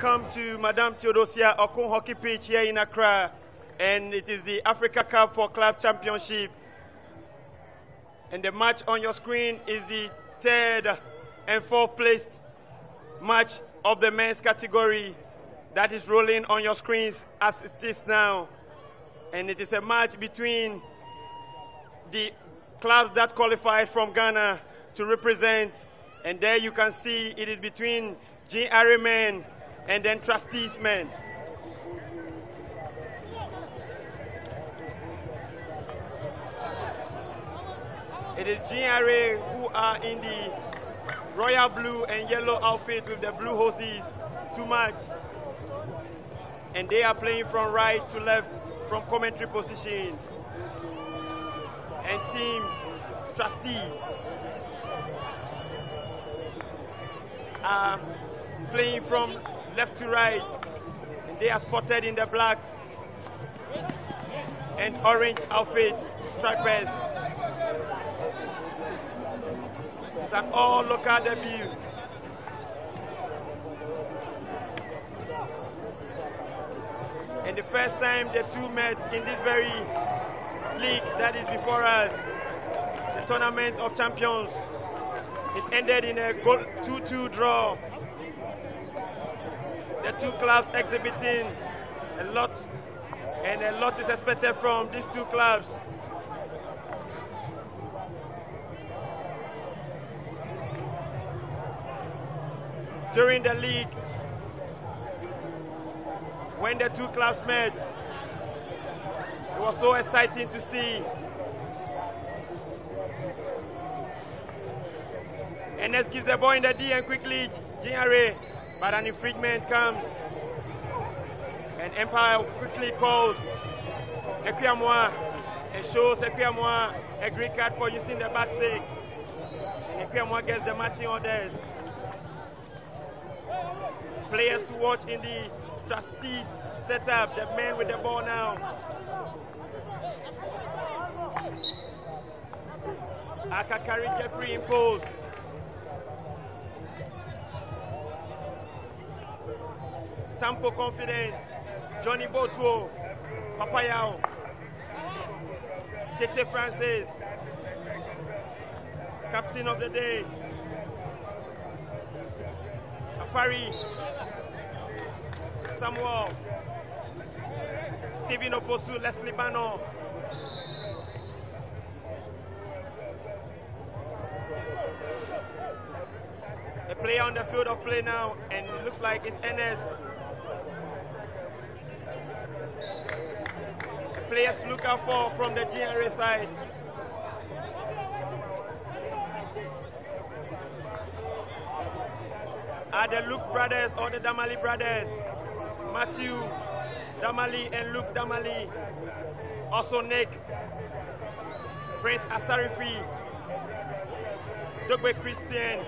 Welcome to Madame Theodosia Okun Hockey Pitch here in Accra. And it is the Africa Cup for Club Championship. And the match on your screen is the third and fourth placed match of the men's category that is rolling on your screens as it is now. And it is a match between the clubs that qualified from Ghana to represent. And there you can see it is between GRA men and then Trustees men. It is GRA who are in the royal blue and yellow outfit with the blue hoses, too much. And they are playing from right to left from commentary position. And team Trustees are playing from left to right. And they are spotted in the black and orange outfit stripers. It's an all-local debut. And the first time the two met in this very league that is before us, the Tournament of Champions, it ended in a 2-2 draw. The two clubs exhibiting a lot, and a lot is expected from these two clubs. During the league, when the two clubs met, it was so exciting to see. And let's give the ball in the D and quickly GRA, but an infringement comes. And Empire quickly calls Equiamoa and shows Equiamoa a green card for using the bat stick. And Equiamoa gets the matching orders. Players to watch in the Trustees setup, the men with the ball now. Akakari Jeffrey imposed. Tampo confident. Johnny Botuo. Papayao. Tete Francis. Captain of the day. Afari. Samuel, Stephen Oposu, Leslie Bano. A player on the field of play now, and it looks like it's Ernest. Players look out for from the GRA side. Are the Luke brothers or the Damali brothers? Matthew Damali and Luke Damali. Also Nick, Prince Asarifi, Dogbe Christian.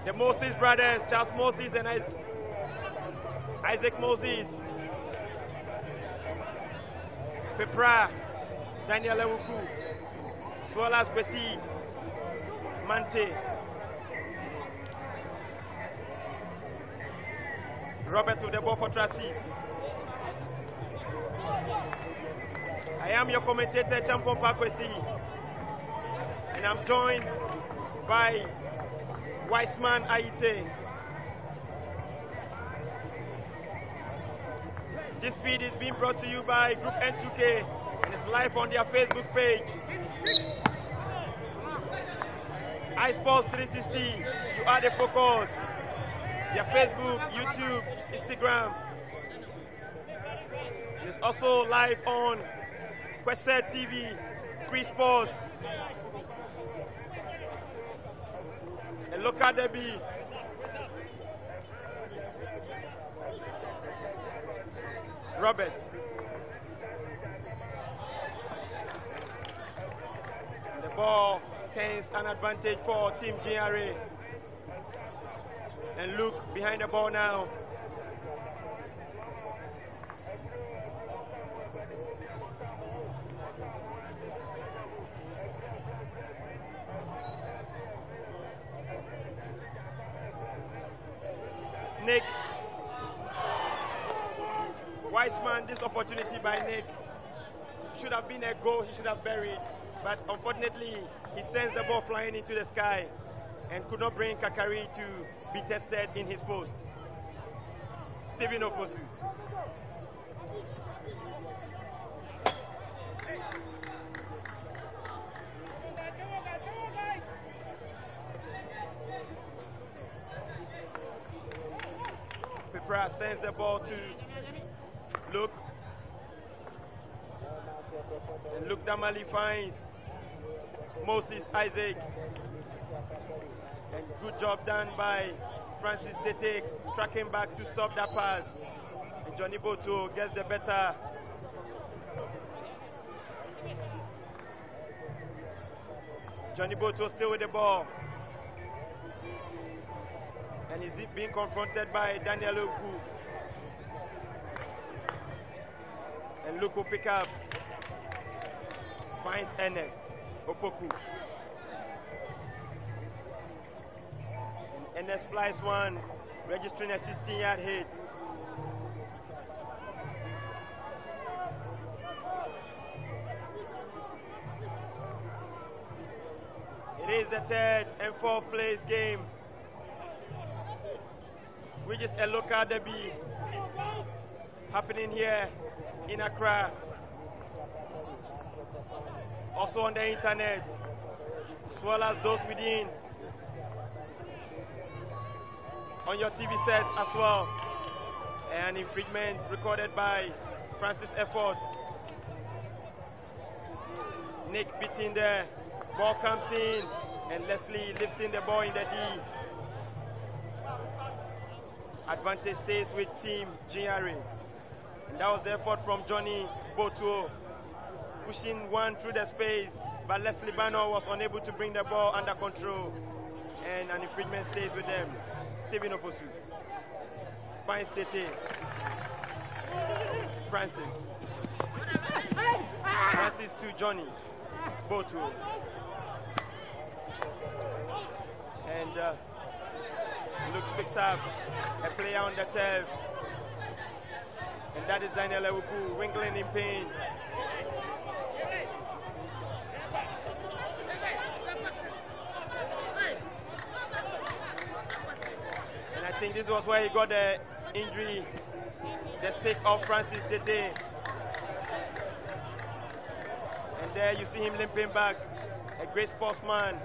The Moses brothers, Charles Moses and Isaac Moses. Pepra, Daniel Ewuku, Swolas Kwesi, Mante. Robert with the ball for Trustees. I am your commentator, Champon Pakwesi, and I'm joined by Wiseman Aite. This feed is being brought to you by Group N2K, and it's live on their Facebook page. iSports 360, you are the focus. Their Facebook, YouTube, Instagram. It's also live on Queset TV, Free Sports. A local derby. Robert. The ball turns an advantage for Team GRA. And Luke behind the ball now. Nick. Weissman, this opportunity by Nick should have been a goal, he should have buried. But unfortunately, he sends the ball flying into the sky and could not bring Kakari to be tested in his post. Stephen Ofosu. Pepra sends the ball to Luke. And Luke Damali finds Moses Isaac. And good job done by Francis Tete, tracking back to stop that pass. And Johnny Boto gets the better. Johnny Boto still with the ball. And he's being confronted by Daniel Oku. And Luke will pick up. Finds Ernest Opoku. And Ernest flies one, registering a 16-yard hit. It is the third and fourth place game, which is a local derby happening here in Accra. Also on the internet, as well as those within, on your TV sets as well. An infringement recorded by Francis Effort. Nick beating there, ball comes in, and Leslie lifting the ball in the D. Advantage stays with team GRA. And that was the effort from Johnny Botuo, pushing one through the space, but Leslie Banner was unable to bring the ball under control, and an infringement stays with them. Stephen Ofosu finds Tete. Francis to Johnny Botuo. And Luke picks up a player on the turf. And that is Daniel Ewuku, wriggling in pain. And I think this was where he got the injury, the stick of Francis Tete. And there you see him limping back, a great sportsman.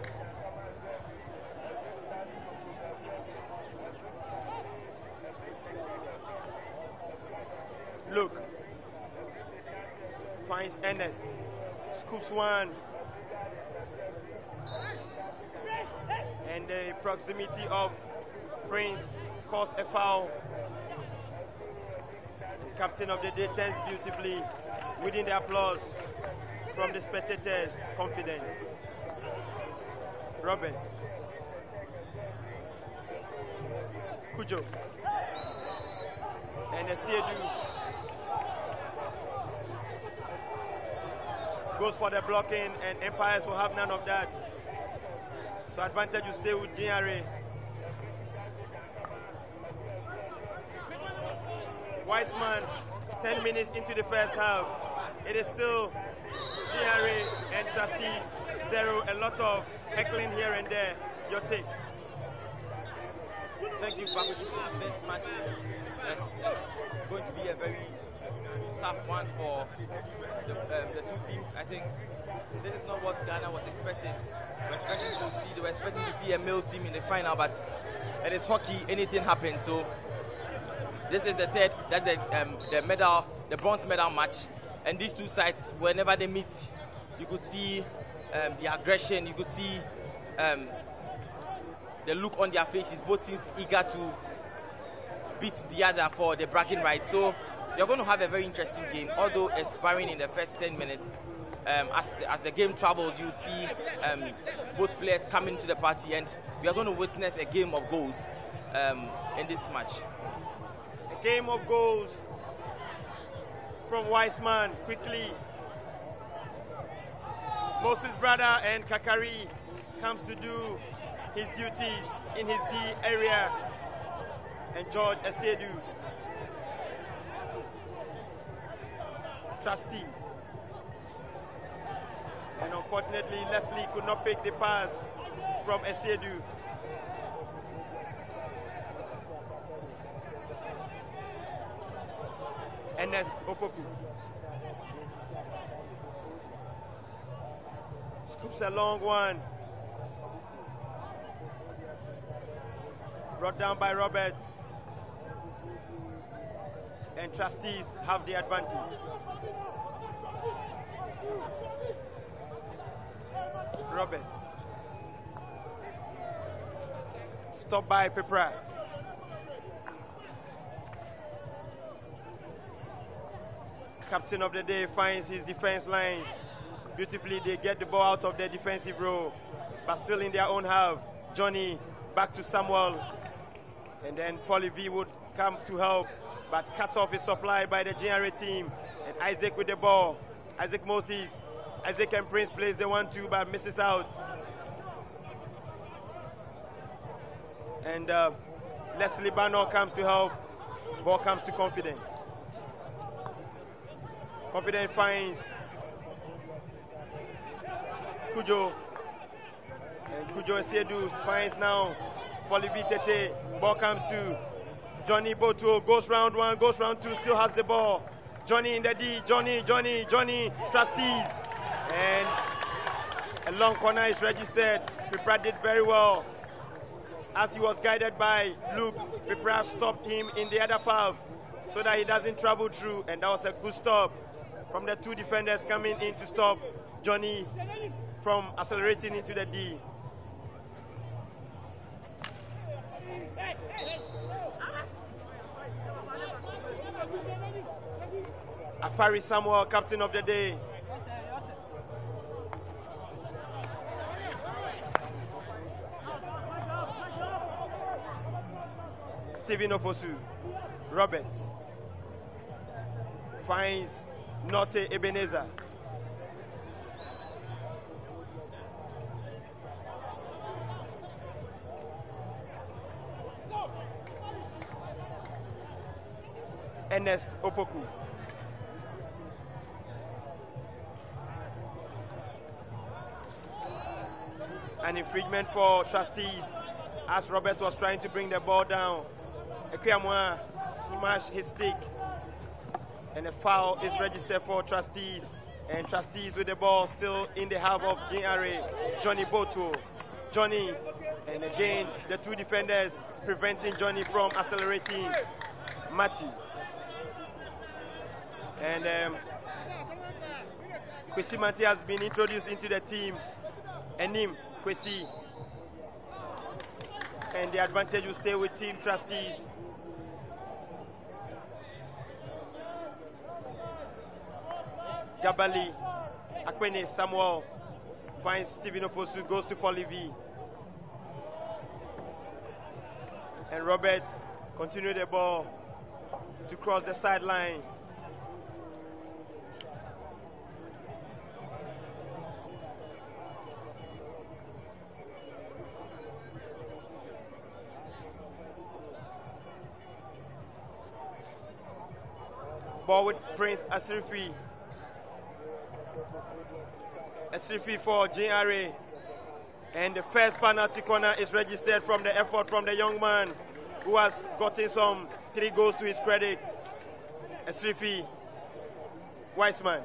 Look, finds Ernest, scoops one, and the proximity of Prince caused a foul. The captain of the day turns beautifully, winning the applause from the spectators' confidence. Robert Kujo and the Siedu goes for the blocking, and Empires will have none of that. So advantage will stay with GRA. Weissman, 10 minutes into the first half. It is still GRA and Trustees 0. A lot of heckling here and there. Your take? Thank you, Babush. This match is going to be a very tough one for the two teams. I think this is not what Ghana was expecting. They were expecting to see a male team in the final, but it is hockey, anything happens. So this is the third, that's the bronze medal match. And these two sides, whenever they meet, you could see the aggression, you could see the look on their faces, both teams eager to beat the other for the bragging rights. So they're going to have a very interesting game, although expiring in the first 10 minutes. As the game travels, you would see both players coming to the party, and we are going to witness a game of goals in this match. A game of goals from Weissman, quickly. Moses' brother and Kakari comes to do his duties in his D area. and George Esiedu. Trustees. And unfortunately, Leslie could not pick the pass from Esiedu. Ernest Opoku. Scoops a long one. Brought down by Robert. And Trustees have the advantage. Robert. Stopped by Pepra. Captain of the day finds his defense lines. Beautifully, they get the ball out of their defensive row, but still in their own half. Johnny back to Samuel. And then Folly V would come to help, but cut off his supply by the GRA team. And Isaac with the ball. Isaac Moses. Isaac and Prince plays the 1-2, but misses out. And Leslie Bano comes to help. Ball comes to Confident. Confident finds Kujo. And Kujo Esiedu finds now Folly V Tete. Ball comes to Johnny Boto. Goes round one, goes round two, still has the ball. Johnny in the D. Johnny. Trustees. And a long corner is registered. Pipra did very well. As he was guided by Luke, Pipra stopped him in the other path so that he doesn't travel through. And that was a good stop from the two defenders coming in to stop Johnny from accelerating into the D. Afari Samuel, captain of the day. Stephen Ofosu. Robert finds Note Ebenezer. Ernest Opoku. An infringement for Trustees as Robert was trying to bring the ball down. Ekwiyamwa smashed his stick and a foul is registered for Trustees, and Trustees with the ball still in the half of GRA. Johnny Boto. Johnny, and again the two defenders preventing Johnny from accelerating. Matthew. And Kwesi Mati has been introduced into the team. Enim Kwesi. And the advantage will stay with Team Trustees. Gabali, Akwene Samuel finds Stephen Ofosu, goes to Folly V. And Robert continue the ball to cross the sideline. Ball with Prince Asrifi. Asrifi for GRA. And the first penalty corner is registered from the effort from the young man who has gotten some 3 goals to his credit. Asrifi Weissman.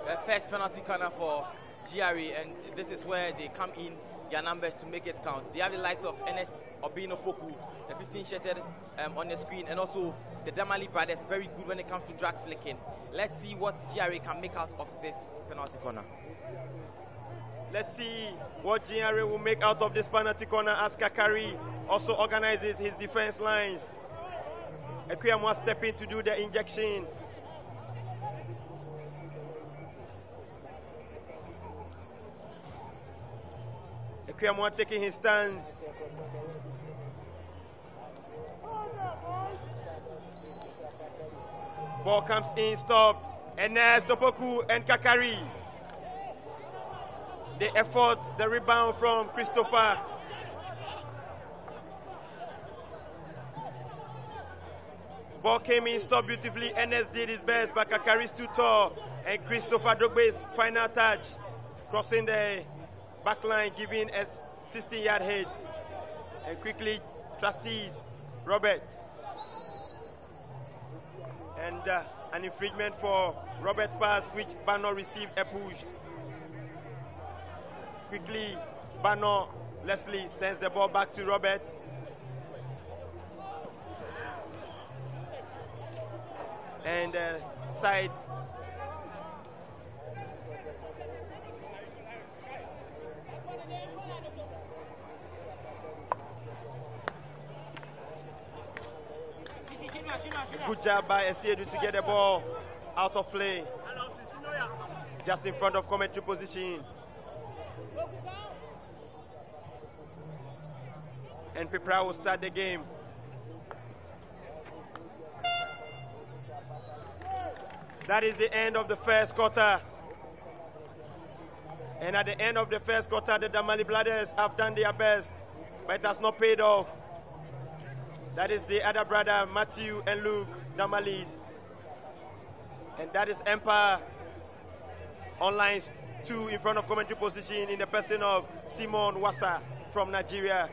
The first penalty corner for GRA, and this is where they come in their numbers to make it count. They have the likes of Ernest Obino Poku, the 15-shirted on the screen, and also the Damali brothers, very good when it comes to drag flicking. Let's see what GRA can make out of this penalty corner. Let's see what GRA will make out of this penalty corner as Kakari also organizes his defense lines. Ekwiyamwa stepping to do the injection. Ekwiyamwa taking his stance. Ball comes in, stopped. Ernest Opoku and Kakari. The effort, the rebound from Christopher. Ball came in, stopped beautifully. Enes did his best, but Kakari's too tall. And Christopher Dogbe's final touch, crossing the back line, giving a 16-yard hit. And quickly, Trustees, Robert. And an infringement for Robert pass, which Bano received a push. Quickly, Bano, Leslie sends the ball back to Robert. And side. Good job by Esiedu to get the ball out of play. Just in front of commentary position. And Pepra will start the game. That is the end of the first quarter. And at the end of the first quarter, the Damali brothers have done their best, but it has not paid off. That is the other brother, Matthew and Luke Damalis. And that is Empire on lines 2 in front of commentary position in the person of Simon Wassa from Nigeria.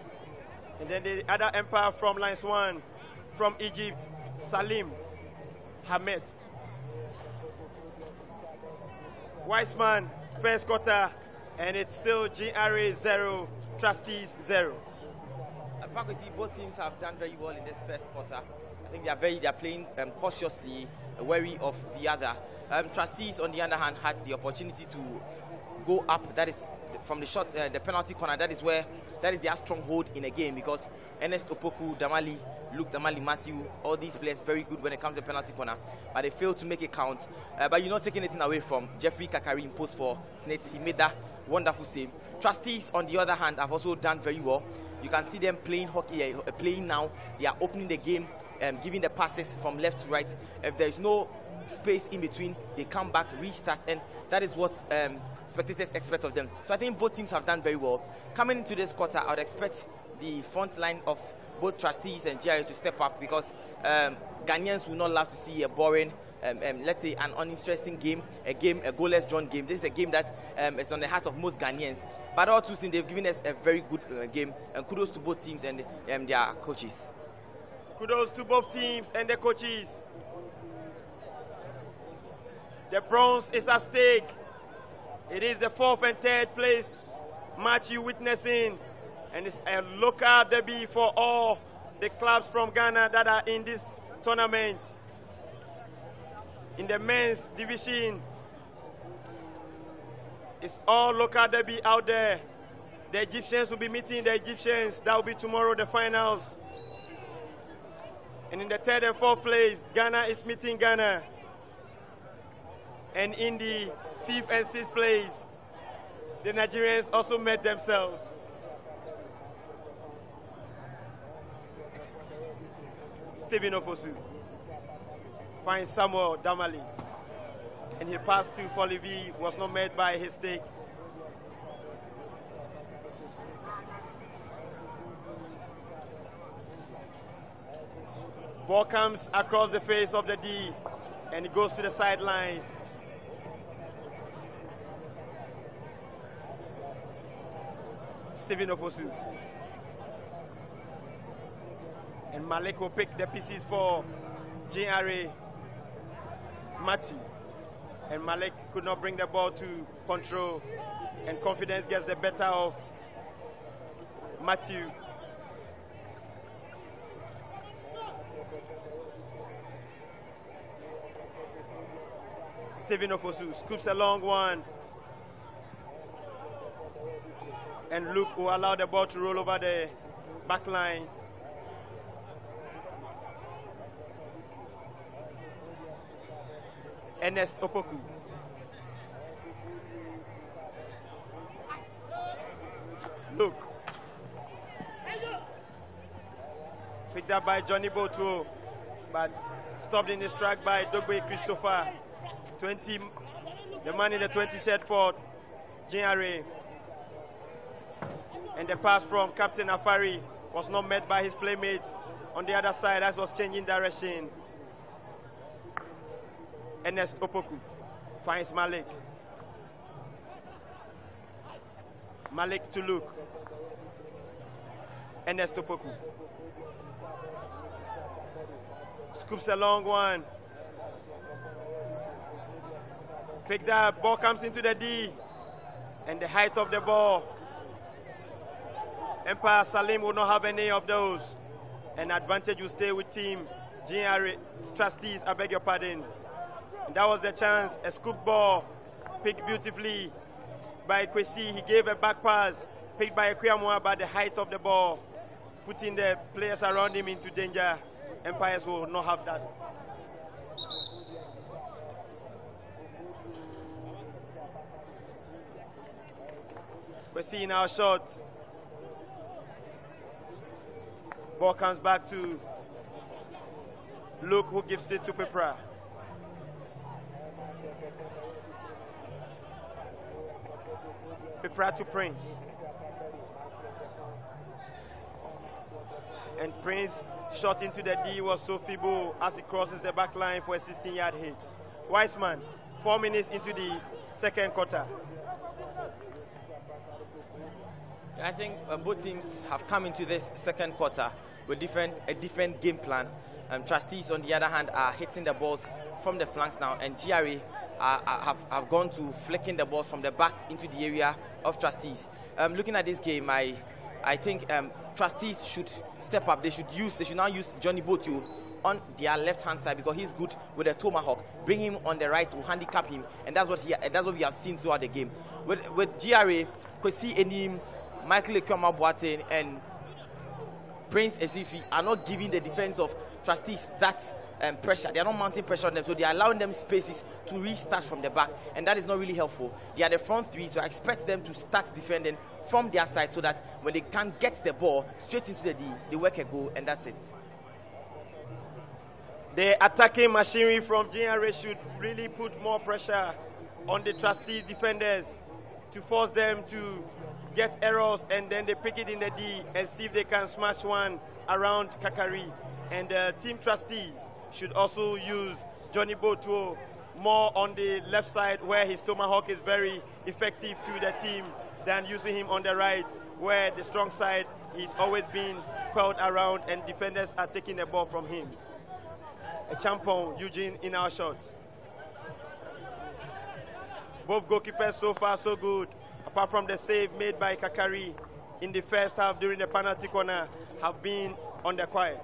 And then the other Empire from lines 1 from Egypt, Salim Hamed. Weissman, first quarter, and it's still GRA 0, Trustees 0. You see, both teams have done very well in this first quarter. I think they are playing cautiously, wary of the other. Trustees, on the other hand, had the opportunity to go up. That is from the shot, the penalty corner. That is their stronghold in a game, because Ernest Opoku, Damali, Luke Damali, Matthew, all these players very good when it comes to penalty corner, but they failed to make it count. But you're not taking anything away from Jeffrey Kakari in post for Snakes. He made that wonderful save. Trustees, on the other hand, have also done very well. You can see them playing hockey, playing now. They are opening the game, giving the passes from left to right. If there is no space in between, they come back, restart, and that is what spectators expect of them. So I think both teams have done very well. Coming into this quarter, I would expect the front line of both Trustees and GRA to step up, because Ghanaians will not love to see a boring, let's say an uninteresting game, a goalless drawn game. This is a game that is on the heart of most Ghanaians. But all two teams, they've given us a very good game, and kudos to both teams and their coaches. Kudos to both teams and their coaches. The bronze is at stake. It is the 4th and 3rd place match you're witnessing, and it's a local derby for all the clubs from Ghana that are in this tournament. In the men's division, it's all local derby out there. The Egyptians will be meeting the Egyptians. That will be tomorrow, the finals. And in the 3rd and 4th place, Ghana is meeting Ghana. And in the 5th and 6th place, the Nigerians also met themselves. Stephen Ofosu finds Samuel Damali. And he passed to Folivi, was not met by his take. Ball comes across the face of the D, and it goes to the sidelines. Stephen Ofosu. And Malik will pick the pieces for GRA. Matthew. And Malik could not bring the ball to control, and confidence gets the better of Matthew. Stephen Ofosu scoops a long one, and Luke will allow the ball to roll over the back line. Ernest Opoku. Luke. Picked up by Johnny Botuo, but stopped in his track by Dogbe Christopher. 20, the man in the 20 shirt for GRA. And the pass from Captain Afari was not met by his playmate on the other side, as was changing direction. Ernest Opoku finds Malik. Malik to Luke. Ernest Opoku. Scoops a long one. Pick that. Ball comes into the D. And the height of the ball. Empire Salim will not have any of those. An advantage will stay with team GRA Trustees, I beg your pardon. And that was the chance. A scoop ball picked beautifully by Kwesi. He gave a back pass picked by Ekwiyamwa, but the height of the ball, putting the players around him into danger. Empires will not have that. Kwesi in our shot. Ball comes back to Luke, who gives it to Pepra. Pepra to Prince. And Prince shot into the D was so feeble as he crosses the back line for a 16-yard hit. Wiseman, 4 minutes into the second quarter. I think both teams have come into this second quarter with a different game plan. Trustees, on the other hand, are hitting the balls from the flanks now, and GRA have gone to flicking the balls from the back into the area of Trustees. Looking at this game, I think Trustees should step up. They should now use Johnny Botu on their left-hand side because he's good with a tomahawk. Bring him on the right to handicap him, and that's what we have seen throughout the game. With GRA, Kwesi Enim, Michael Ekwiyamwa Boateng, and Prince Ezifi are not giving the defense of Trustees that pressure. They are not mounting pressure on them, so they are allowing them spaces to restart from the back, and that is not really helpful. They are the front three, so I expect them to start defending from their side so that when they can get the ball straight into the D, they work a goal, and that's it. The attacking machinery from GRA should really put more pressure on the Trustees defenders to force them to get errors, and then they pick it in the D and see if they can smash one around Kakari. And team Trustees should also use Johnny Botuo more on the left side where his tomahawk is very effective to the team than using him on the right where the strong side he's always been quelled around and defenders are taking the ball from him. A champion, Eugene, in our shots. Both goalkeepers so far so good, apart from the save made by Kakari in the first half during the penalty corner, have been on the quiet.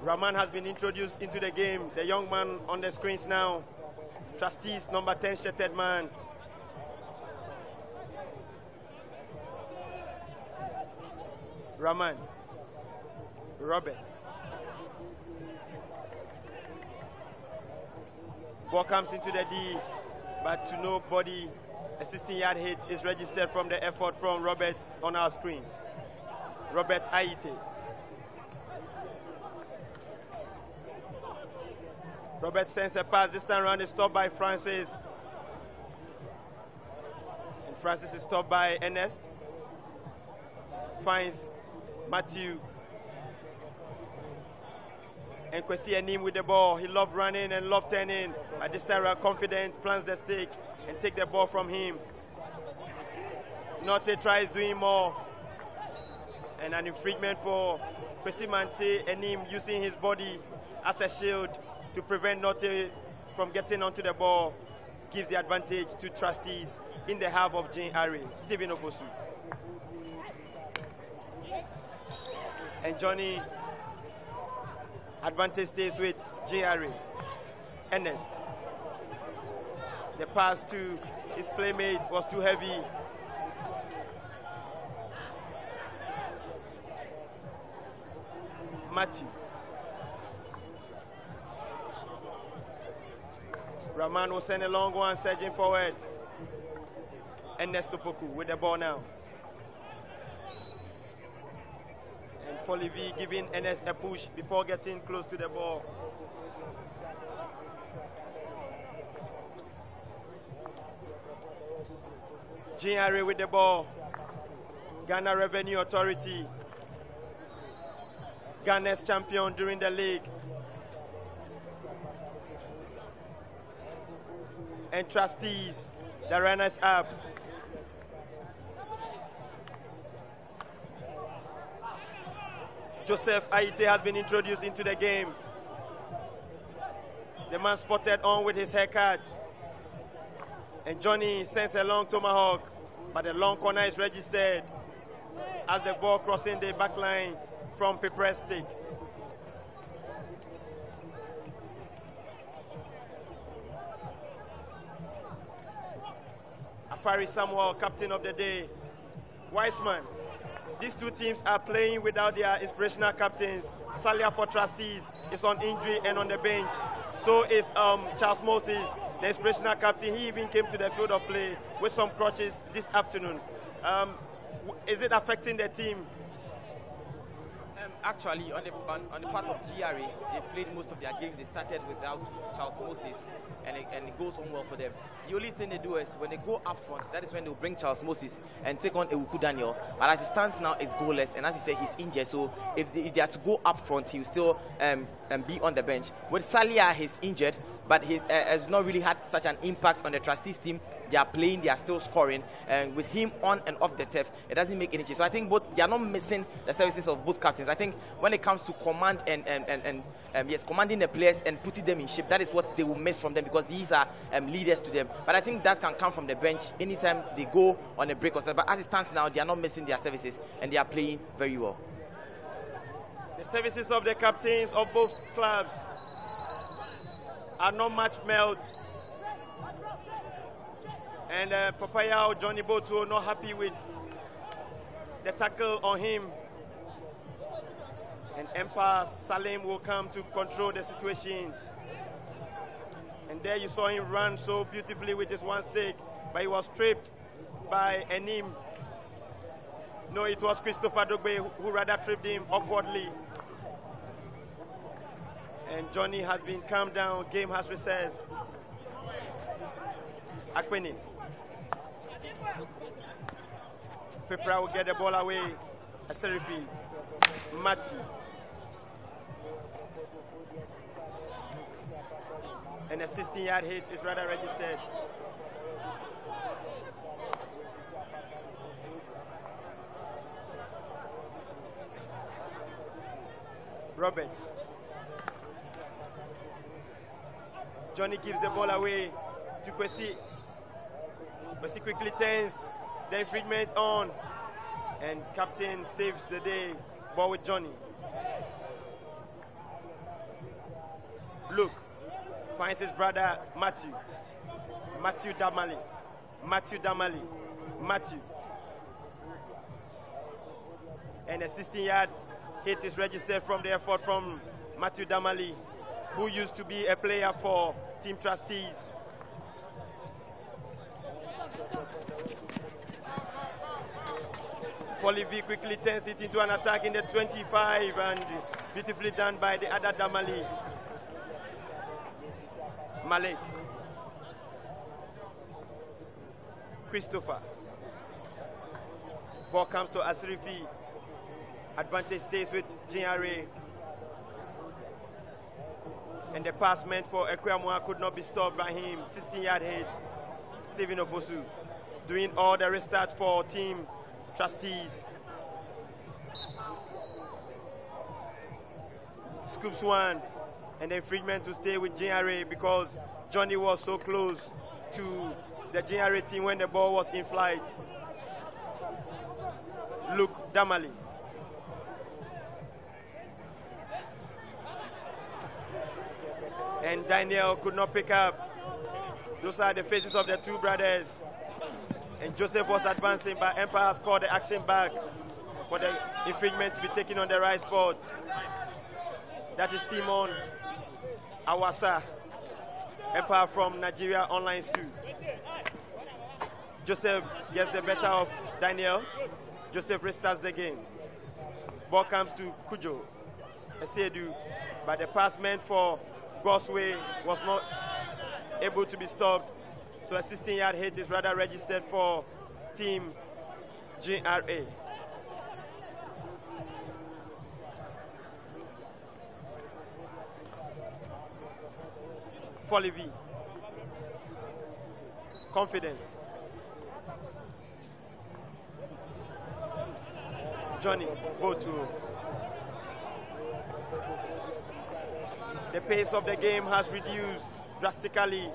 Rahman has been introduced into the game, the young man on the screens now. Trustees, number 10 shirted man. Rahman. Robert. Ball comes into the D, but to nobody. A 16-yard hit is registered from the effort from Robert on our screens. Robert Aite. Robert sends a pass. This time around is stopped by Francis. And Francis is stopped by Ernest. Finds Matthew. And Kwesi Enim with the ball. He loved running and loved turning. But this time around, confident, plants the stick and take the ball from him. Notte tries doing more. And an infringement for Kwesi Enim using his body as a shield to prevent Notte from getting onto the ball. Gives the advantage to Trustees in the half of GRA. Stephen Ofosu. And Johnny, advantage stays with GRA. Ernest. The pass to his playmate was too heavy. Matthew. Rahman will send a long one, surging forward. Ernest Opoku with the ball now. And Folivi giving Ernest a push before getting close to the ball. GRA with the ball. Ghana Revenue Authority. Ghana's champion during the league. and Trustees, the runners-up. Joseph Aite has been introduced into the game. The man spotted on with his haircut. And Johnny sends a long tomahawk, but the long corner is registered as the ball crossing the back line from Pepper's stick. Afari Samuel, captain of the day. Wiseman. These two teams are playing without their inspirational captains. Salia for Trustees is on injury and on the bench. So is Charles Moses, the inspirational captain. He even came to the field of play with some crutches this afternoon. Is it affecting the team? Actually, on the part of GRA, they played most of their games. They started without Charles Moses, and it goes on well for them. The only thing they do is when they go up front, that is when they'll bring Charles Moses and take on Ewuku Daniel. But as it stands now, it's goalless, and as he said, he's injured. So if they are to go up front, he'll still be on the bench. With Salia, he's injured, but he has not really had such an impact on the Trustees team. They are playing, they are still scoring, and with him on and off the turf, it doesn't make any change. So I think both, they are not missing the services of both captains. I think when it comes to command and commanding the players and putting them in shape, that is what they will miss from them, because these are leaders to them. But I think that can come from the bench anytime they go on a break or something. But as it stands now, they are not missing their services, and they are playing very well. The services of the captains of both clubs are not much melt. And Papayao, Johnny Boto, not happy with the tackle on him. And Empire Salim will come to control the situation. And there you saw him run so beautifully with his one stick, but he was tripped by Enim. No, it was Christopher Dogbe who rather tripped him awkwardly. And Johnny has been calmed down. Game has recessed. Akpeni. Pepra will get the ball away. Aserifi. Matthew. And a 16-yard hit is rather registered. Robert. Johnny gives the ball away to Kwesi. Kwesi quickly turns the infringement on, and captain saves the day. Ball with Johnny. Luke finds his brother Matthew. Matthew Damali. And a 16-yard hit is registered from the effort from Matthew Damali, who used to be a player for Team Trustees. Folivi quickly turns it into an attack in the 25, and beautifully done by the other Damali. Malik. Christopher. Ball comes to Asrifi. Advantage stays with GRA. And the pass meant for Ekwamwa could not be stopped by him. 16-yard hit. Stephen Ofosu doing all the restart for Team Trustees. Scoops one. And the infringement to stay with GRA because Johnny was so close to the GRA team when the ball was in flight. Luke Damali. And Daniel could not pick up. Those are the faces of the two brothers. And Joseph was advancing, but Empire has called the action back for the infringement to be taken on the right spot. That is Simon Awasa, Empire from Nigeria Online Stew. Joseph gets the better of Daniel. Joseph restarts the game. Ball comes to Kujo Esedu, but the pass meant for Gosway was not able to be stopped. So a 16-yard hit is rather registered for Team GRA. Folivi. Confidence. Johnny, go to. The pace of the game has reduced drastically,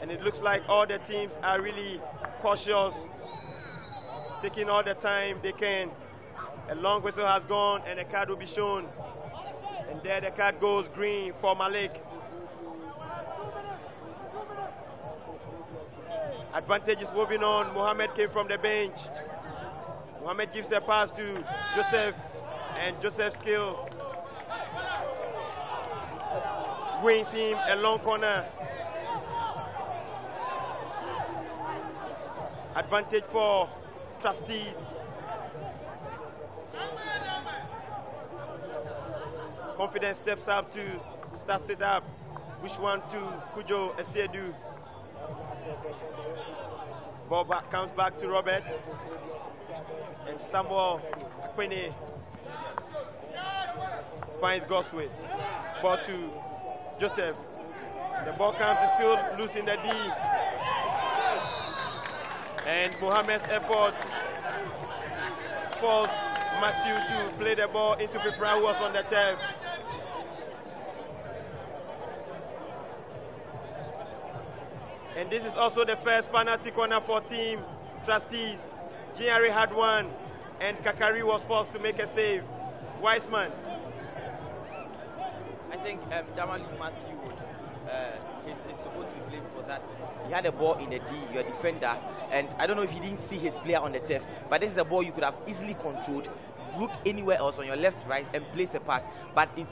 and it looks like all the teams are really cautious, taking all the time they can. A long whistle has gone, and a card will be shown. And there the card goes green for Malik. Advantage is moving on. Mohammed came from the bench. Mohammed gives a pass to Joseph, and Joseph's skill wins him a long corner. Advantage for Trustees. Confidence steps up to start it up. Which one to Kujo Esiedu. Ball comes back to Robert. And Samuel Akpene finds Gosway. Ball to Joseph. The ball comes still loose in the D. And Mohammed's effort forced Matthew to play the ball into Pipra, who was on the turf. And this is also the first penalty corner for Team Trustees. GRA had one, and Kakari was forced to make a save. Weissman. I think Jamali Matthew is supposed to be blamed for that. He had a ball in the D, your defender, and I don't know if he didn't see his player on the turf, but this is a ball you could have easily controlled, look anywhere else on your left, right, and place a pass. But he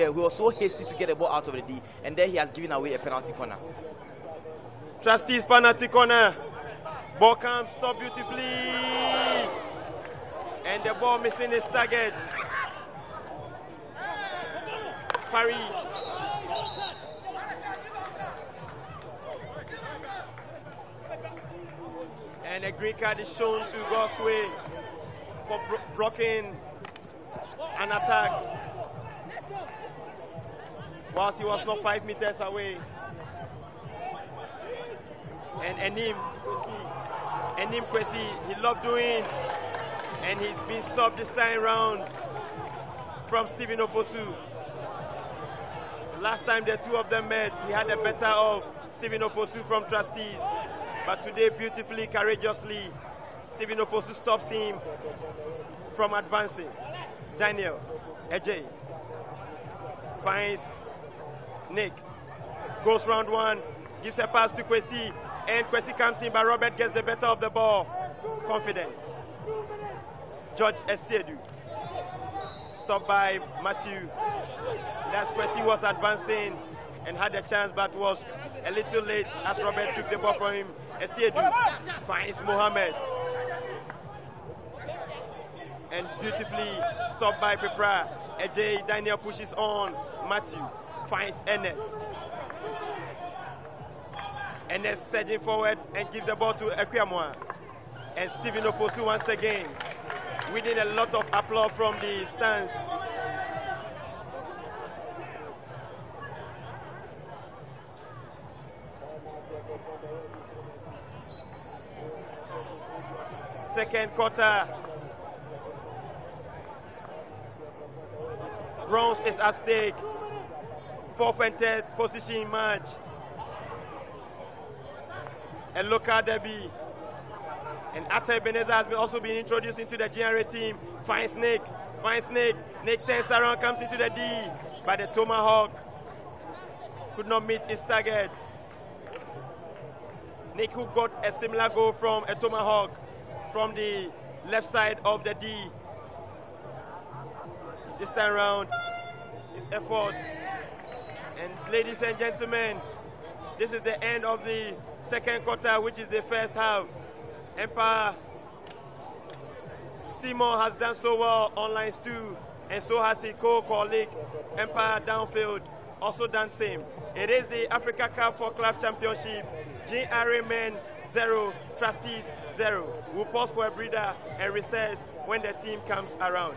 was so hasty to get the ball out of the D, and then he has given away a penalty corner. Trustees penalty corner. Ball comes, stop beautifully. And the ball missing its target. Fari. And a green card is shown to Gosway for blocking an attack whilst he was not 5 meters away. And Enim Kwesi, he loved doing, and he's been stopped this time round from Stephen Ofosu. Last time the two of them met, he had the better of Stephen Ofosu from Trustees. But today, beautifully, courageously, Stephen Ofosu stops him from advancing. Daniel Ejay finds Nick, goes round one, gives a pass to Kwesi, and Kwesi comes in, but Robert gets the better of the ball. Confidence. George Esiedu. Stopped by Matthew. That's Kwesi was advancing and had a chance, but was a little late as Robert took the ball from him. Esiedu finds Mohammed. And beautifully stopped by Pepra. Ajay Daniel pushes on. Matthew finds Ernest. Ernest surging forward and gives the ball to Ekwamwa. And Stephen Ofosu once again, winning a lot of applause from the stands. Second quarter. Bronze is at stake. Fourth and third position match. A local derby. And Atta Ebenezer has also been introduced into the GRA team. Finds Nick. Nick turns around, comes into the D. But the Tomahawk could not meet his target. Nick, who got a similar goal from a Tomahawk from the left side of the D. This time around, his effort. And ladies and gentlemen, this is the end of the second quarter, which is the first half. Empire Simon has done so well on lines 2, and so has his co-colleague Empire Downfield, also done same. It is the Africa Cup for Club Championship. GRA Men 0, Trustees 0. We'll pause for a breather and recess when the team comes around.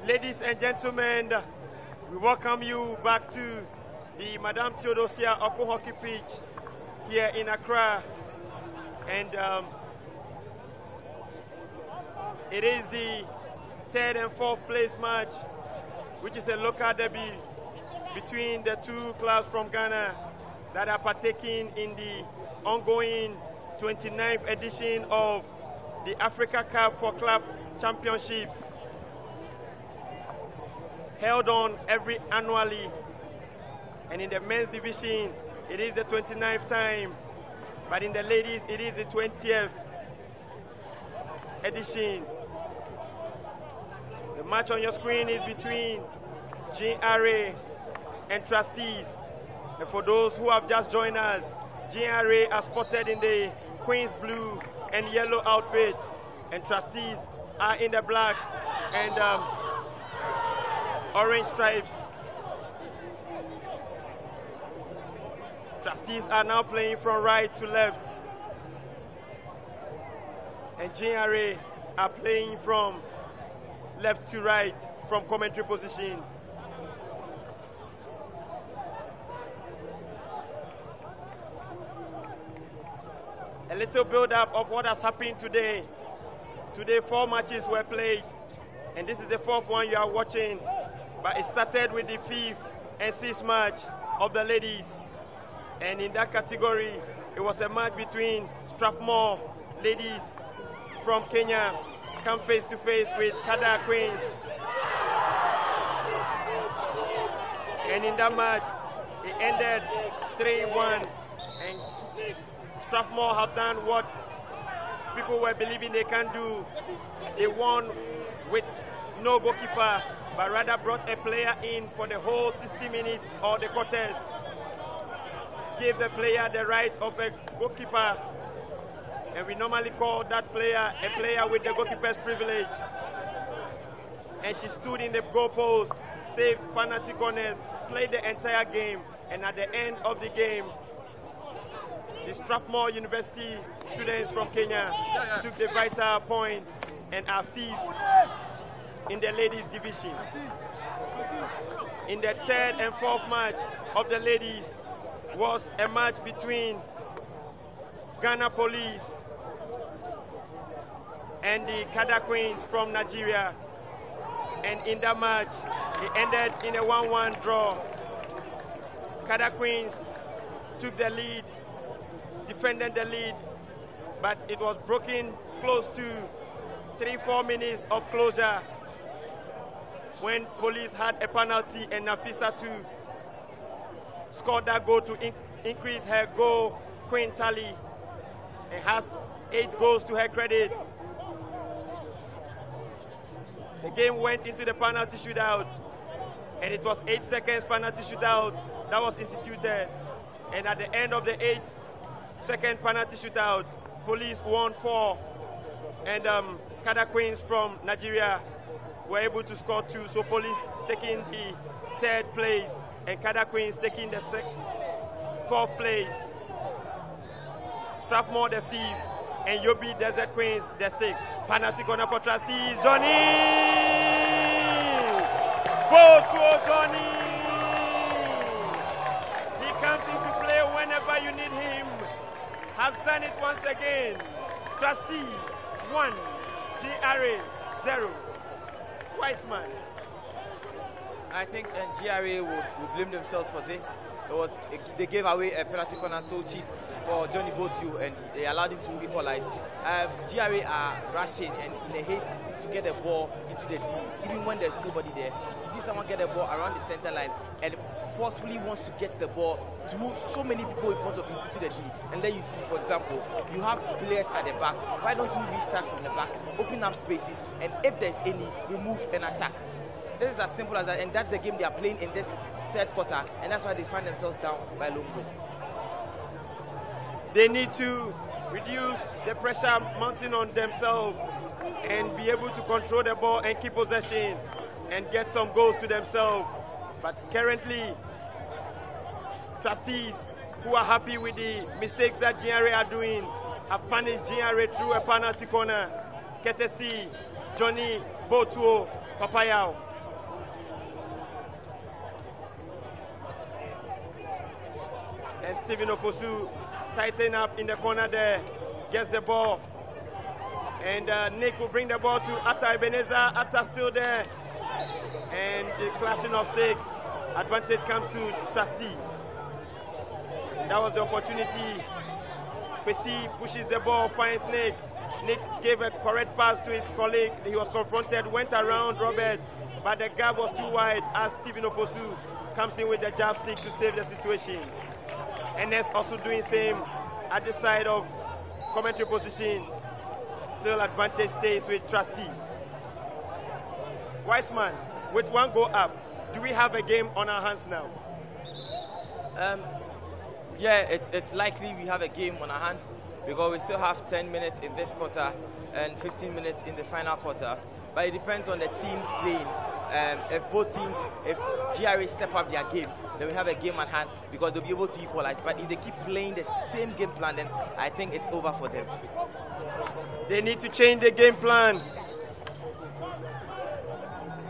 Ladies and gentlemen, we welcome you back to the Madame Theodosia Okun hockey pitch here in Accra. And it is the third and fourth place match, which is a local derby between the two clubs from Ghana that are partaking in the ongoing 29th edition of the Africa Cup for Club Championships, held on every annually. And in the men's division, it is the 29th time, but in the ladies, it is the 20th edition. The match on your screen is between GRA and Trustees. And for those who have just joined us, GRA are spotted in the Queen's blue and yellow outfit, and Trustees are in the black and orange stripes. Trustees are now playing from right to left, and GRA are playing from left to right from commentary position. A little build-up of what has happened today. Today, 4 matches were played, and this is the 4th one you are watching. But it started with the 5th and 6th match of the ladies. And in that category, it was a match between Strathmore ladies from Kenya come face to face with Kada Queens. And in that match, it ended 3-1. And Strathmore have done what people were believing they can do. They won with no goalkeeper, but rather brought a player in for the whole 60 minutes or the quarters. Gave the player the right of a goalkeeper, and we normally call that player a player with the goalkeeper's privilege. And she stood in the goalpost, saved penalty corners, played the entire game, and at the end of the game, the Strathmore University students from Kenya took the vital points and are 5th in the ladies division. In the 3rd and 4th match of the ladies was a match between Ghana Police and the Kada Queens from Nigeria. And in that match, it ended in a 1-1 draw. Kada Queens took the lead, defended the lead, but it was broken close to 3-4 minutes of closure when Police had a penalty and Nafisa too scored that goal to increase her goal Queen tally and has 8 goals to her credit. The game went into the penalty shootout, and it was 8 seconds penalty shootout that was instituted. And at the end of the 8-second penalty shootout, police won 4, and Kada Queens from Nigeria were able to score 2. So police taking the 3rd place, and Kada Queens taking the 4th place. Strathmore the 5th, and Yobi Desert Queens the 6th. Penalty corner for Trustees. Johnny! Botuo Johnny! He comes into play whenever you need him. Has done it once again. Trustees 1, GRA 0. Weissman. I think GRA will blame themselves for this. They gave away a penalty corner so cheap for Johnny Botu, and they allowed him to equalize. GRA are rushing and in a haste to get the ball into the D, even when there's nobody there. You see someone get the ball around the center line and forcefully wants to get the ball to move so many people in front of him into the D. And then you see, for example, you have players at the back. Why don't you restart from the back, open up spaces, and if there's any, remove and attack? This is as simple as that, and that's the game they are playing in this 3rd quarter, and that's why they find themselves down by long goal. They need to reduce the pressure mounting on themselves and be able to control the ball and keep possession and get some goals to themselves. But currently, Trustees, who are happy with the mistakes that GRA are doing, have punished GRA through a penalty corner. Courtesy Johnny Botuo Papayao. And Stephen Ofosu tighten up in the corner there, gets the ball. And Nick will bring the ball to Atta Ebenezer. Atta still there. And the clashing of sticks. Advantage comes to Trustees. That was the opportunity. Kwesi pushes the ball, finds Nick. Nick gave a correct pass to his colleague. He was confronted, went around Robert, but the gap was too wide as Stephen Ofosu comes in with the jab stick to save the situation. NS also doing same at the side of commentary position. Still advantage stays with Trustees. Weissman, with 1 goal up, do we have a game on our hands now? Yeah, it's likely we have a game on our hands because we still have 10 minutes in this quarter and 15 minutes in the final quarter. But it depends on the team playing. If both teams, if GRA step up their game, then we have a game at hand because they'll be able to equalize. But if they keep playing the same game plan, then I think it's over for them. They need to change the game plan.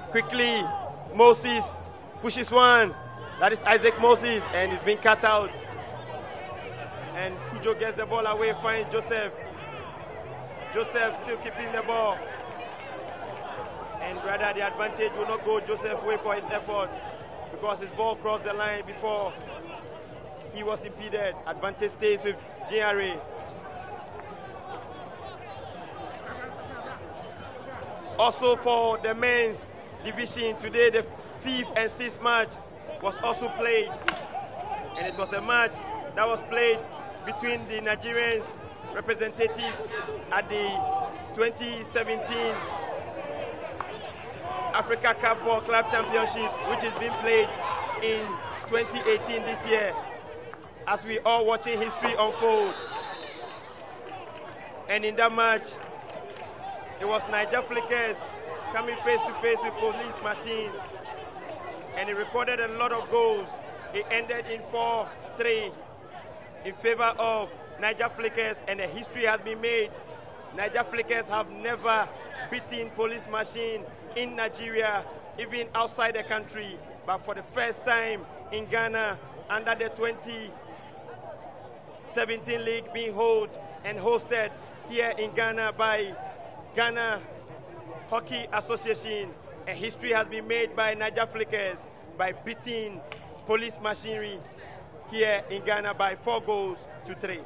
Quickly, Moses pushes one. That is Isaac Moses, and he's been cut out. And Kujo gets the ball away, finds Joseph. Joseph still keeping the ball. And rather the advantage will not go Joseph way for his effort because his ball crossed the line before he was impeded. Advantage stays with GRA. Also for the men's division, today the 5th and 6th match was also played. And it was a match that was played between the Nigerian representative at the 2017 Africa Cup for Club Championship, which is being played in 2018 this year, as we are watching history unfold. And in that match, it was Niger Flickers coming face to face with Police Machine, and it recorded a lot of goals. It ended in 4-3 in favor of Niger Flickers, and a history has been made. Niger Flickers have never beaten Police Machine in Nigeria, even outside the country, but for the first time in Ghana, under the 2017 league being hosted here in Ghana by Ghana Hockey Association, a history has been made by Niger Flickers by beating Police Machinery here in Ghana by 4-3.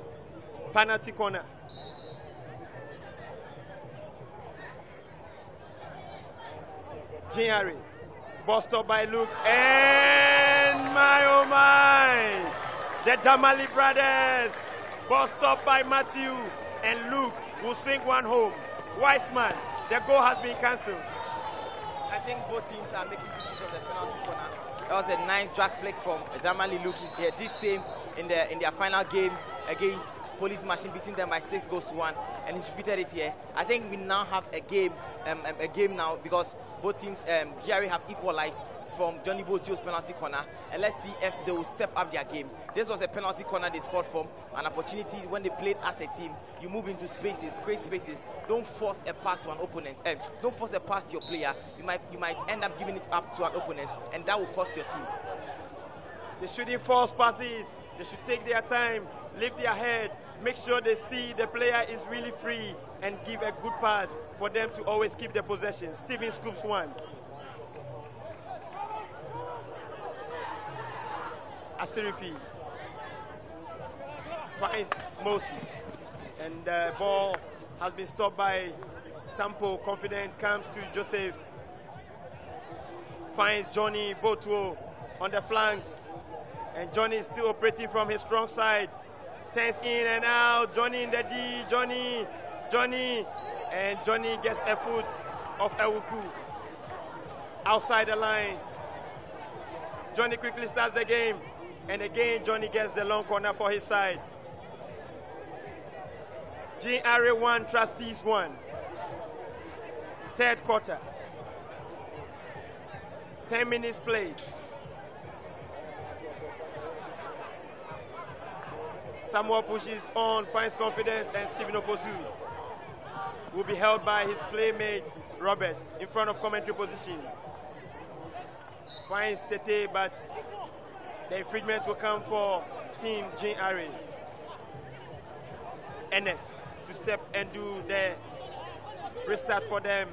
Penalty corner. GRA. Ball stop by Luke. And my oh my! The Damali brothers Ball stopped by Matthew, and Luke will swing one home. Weissman, the goal has been cancelled. I think both teams are making good use of the penalty corner. That was a nice drag flick from Damali Luke. He did same in their final game against Police Machine, beating them by 6-1, and he's repeated it here. I think we now have a game now because both teams, GRA have equalized from Johnny Botio's penalty corner, and let's see if they will step up their game. This was a penalty corner they scored from, an opportunity when they played as a team. You move into spaces, create spaces. Don't force a pass to an opponent. Don't force a pass to your player. You might end up giving it up to an opponent, and that will cost your team. They shouldn't force passes. They should take their time, lift their head, make sure they see the player is really free, and give a good pass for them to always keep the possession. Steven scoops one. Asirifi finds Moses, and the ball has been stopped by Tampo. Confident comes to Joseph, finds Johnny Botuo on the flanks, and Johnny is still operating from his strong side. Turns in and out. Johnny in the D. Johnny, and Johnny gets a foot of Ewuku outside the line. Johnny quickly starts the game. And again, Johnny gets the long corner for his side. GRA 1, Trustees 1. Third quarter. 10 minutes played. Samuel pushes on, finds confidence, and Stephen Ofosu will be held by his playmate, Robert, in front of commentary position. Finds Tete, but the infringement will come for Team GRA. Ernest to step and do the restart for them.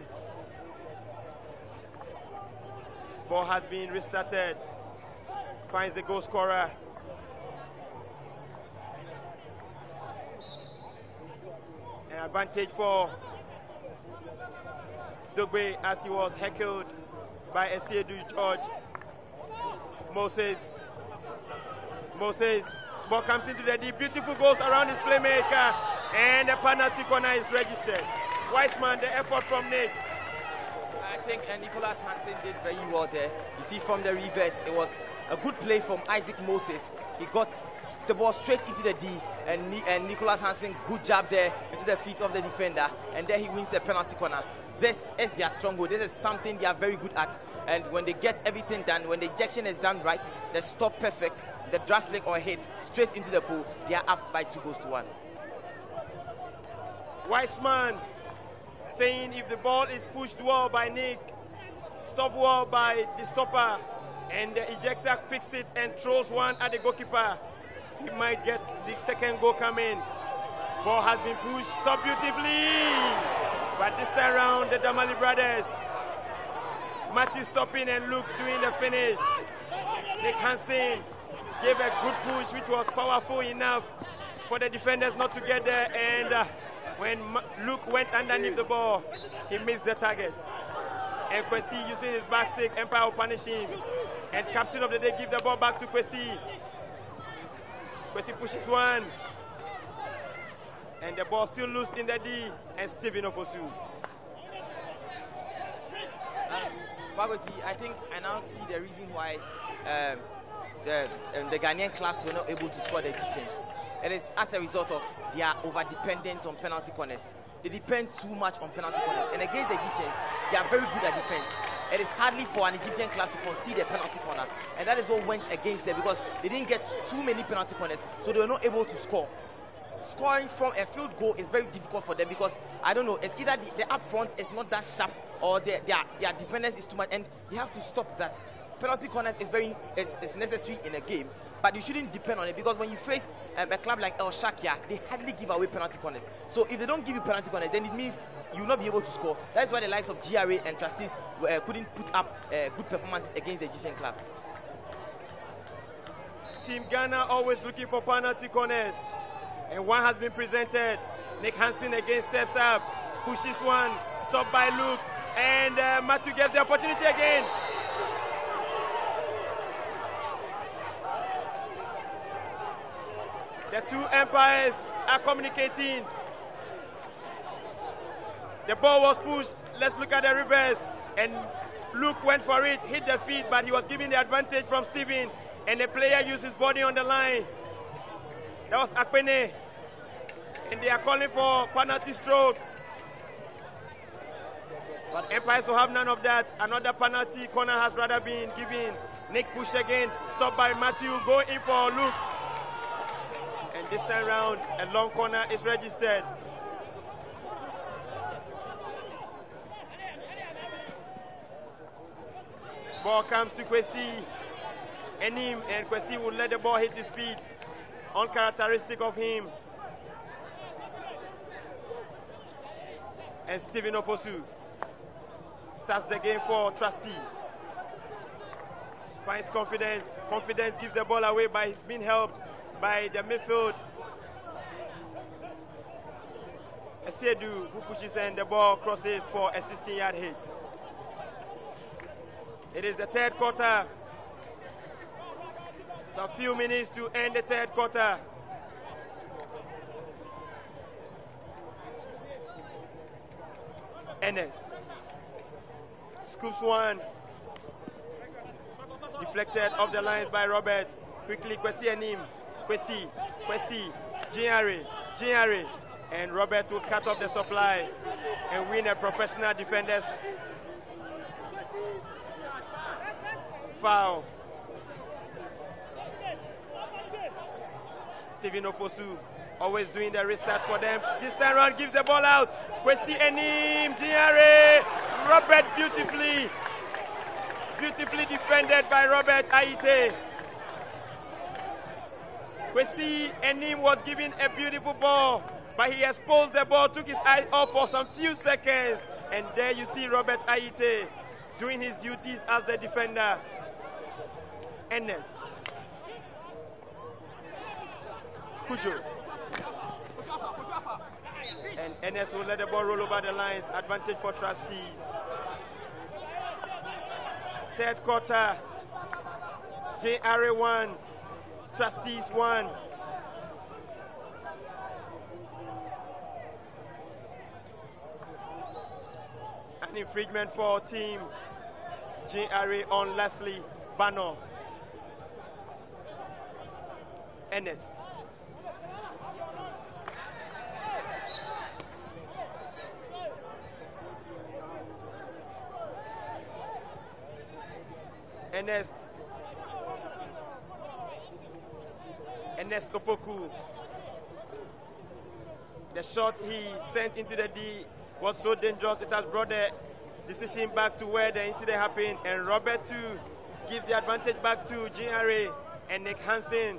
Ball has been restarted. Finds the goal scorer. An advantage for Dogbe as he was heckled by Esiedu George. Moses, ball comes into the deep, beautiful goals around his playmaker, and the penalty corner is registered. Weissman, the effort from Nick. I think Nicholas Hansen did very well there. You see from the reverse, it was a good play from Isaac Moses. He got the ball straight into the D, and Nicholas Hansen, good job there into the feet of the defender, and there he wins the penalty corner. This is their stronghold. This is something they are very good at. And when they get everything done, when the ejection is done right, the stop perfect, the draft flick or hit straight into the pool, they are up by 2-1. Weissman saying if the ball is pushed well by Nick, stopped well by the stopper, and the ejector picks it and throws one at the goalkeeper, he might get the second goal coming. Ball has been pushed, stopped beautifully. But this time around, the Damali brothers, Matthew stopping and Luke doing the finish. Nick Hansen gave a good push, which was powerful enough for the defenders not to get there. And when Luke went underneath the ball, he missed the target. And Kwesi, using his back stick, Empire will punish him. And captain of the day give the ball back to Kwesi. Kwesi pushes one. And the ball still loose in the D, and Stephen Ofosu. I think I now see the reason why the Ghanaian clubs were not able to score the defense. It is as a result of their over-dependence on penalty corners. They depend too much on penalty corners. And against the Egyptians, they are very good at defense. It is hardly for an Egyptian club to concede a penalty corner. And that is what went against them because they didn't get too many penalty corners, so they were not able to score. Scoring from a field goal is very difficult for them because, I don't know, it's either the up front is not that sharp or their dependence is too much, and you have to stop that. Penalty corners is necessary in a game, but you shouldn't depend on it because when you face a club like El Shakia, they hardly give away penalty corners. So if they don't give you penalty corners, then it means you will not be able to score. That's why the likes of GRA and Trustees couldn't put up good performances against the Egyptian clubs. Team Ghana always looking for penalty corners. And one has been presented. Nick Hansen again steps up, pushes one, stopped by Luke, and Matthew gets the opportunity again. The two umpires are communicating. The ball was pushed. Let's look at the reverse. And Luke went for it, hit the feet, but he was given the advantage from Steven. And the player used his body on the line. That was Akpene. And they are calling for penalty stroke. But umpires will have none of that. Another penalty corner has rather been given. Nick push again, stopped by Matthew, go in for Luke. And this time round, a long corner is registered. Ball comes to Kwesi. Enim, and Kwesi will let the ball hit his feet. Uncharacteristic of him. And Stephen Oposu starts the game for Trustees. Finds confidence. Confidence gives the ball away, but he's been helped by the midfield. Esedu, who pushes and the ball crosses for a 16-yard hit. It is the third quarter. Some few minutes to end the third quarter. Ernest. Scoops one. Deflected off the lines by Robert. Quickly, Kwesi Enim. Kwesi, GRA. And Robert will cut off the supply and win a professional defender's foul. Stephen Oposu always doing the restart for them. This time around gives the ball out. Kwesi Enim, GRA. Robert beautifully defended by Robert Aite. Kwesi Enim was given a beautiful ball, but he exposed the ball, took his eyes off for some few seconds, and there you see Robert Aite doing his duties as the defender. Ernest. Kujo. And Ernest will let the ball roll over the lines. Advantage for Trustees. Third quarter. GRA 1. Trustees 1. An infringement for team GRA on Leslie Bano. Ernest. Ernest Opoku. The shot he sent into the D was so dangerous, it has brought the decision back to where the incident happened, and Robert too gives the advantage back to GRA, and Nick Hansen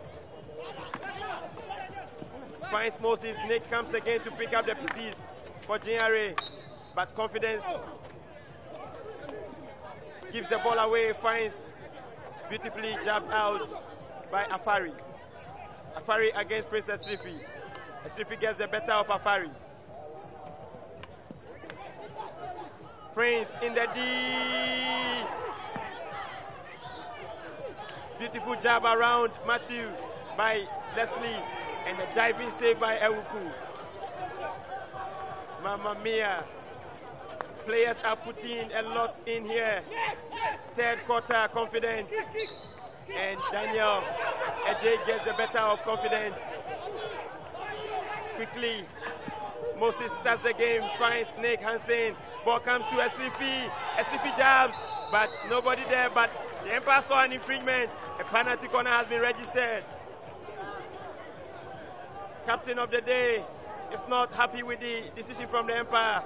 finds Moses. Nick comes again to pick up the pieces for GRA, but Confidence gives the ball away, finds beautifully jabbed out by Afari. Afari against Prince Esrifi. Esrifi gets the better of Afari. Prince in the D. Beautiful jab around Matthew by Leslie, and the diving save by Ewuku. Mamma mia. Players are putting a lot in here. Third quarter, Confidence. And Daniel Ejay gets the better of Confidence. Quickly, Moses starts the game, finds Nick Hansen. Ball comes to Esrifi. Esrifi jabs, but nobody there. But the umpire saw an infringement. A penalty corner has been registered. Captain of the day is not happy with the decision from the umpire.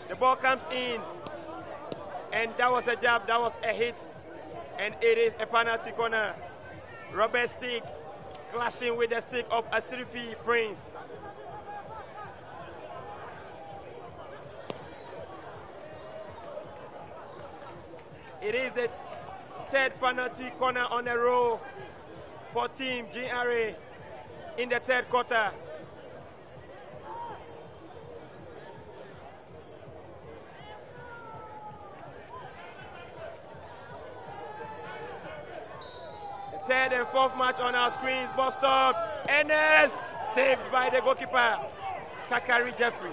The ball comes in, and that was a jab, that was a hit, and it is a penalty corner. Robert stick clashing with the stick of Esrifi Prince. It is the third penalty corner on a row for Team GRA in the third quarter. The third and fourth match on our screens. Ball stop. Ernest Saved by the goalkeeper, Kakari Jeffrey.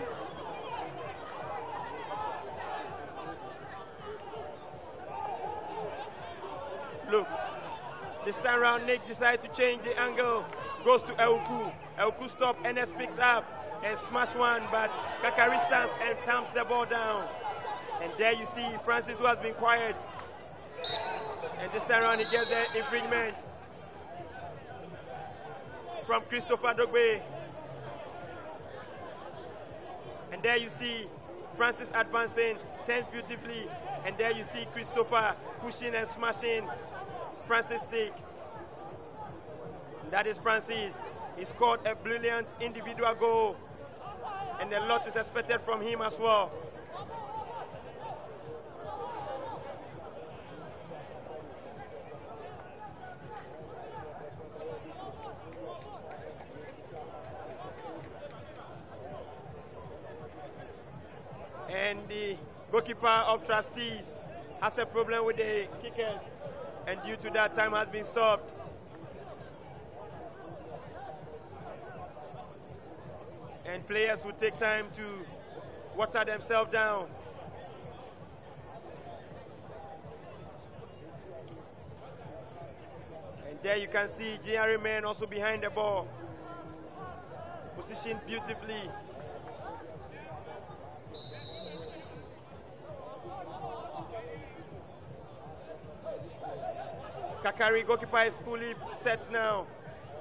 Look, this time around, Nick decides to change the angle. Goes to Euku. Euku stop, NS picks up and smash one, but Kakari stands and tamps the ball down. And there you see Francis, who has been quiet. And this time around, he gets the infringement from Christopher Dogbe. And there you see Francis advancing, turns beautifully. And there you see Christopher pushing and smashing Francis' stick. And that is Francis. He scored a brilliant individual goal. And a lot is expected from him as well. And the goalkeeper of Trustees has a problem with the kickers, and due to that, time has been stopped. And players will take time to water themselves down. And there you can see GRA men also behind the ball, positioned beautifully. Kakari goalkeeper is fully set now,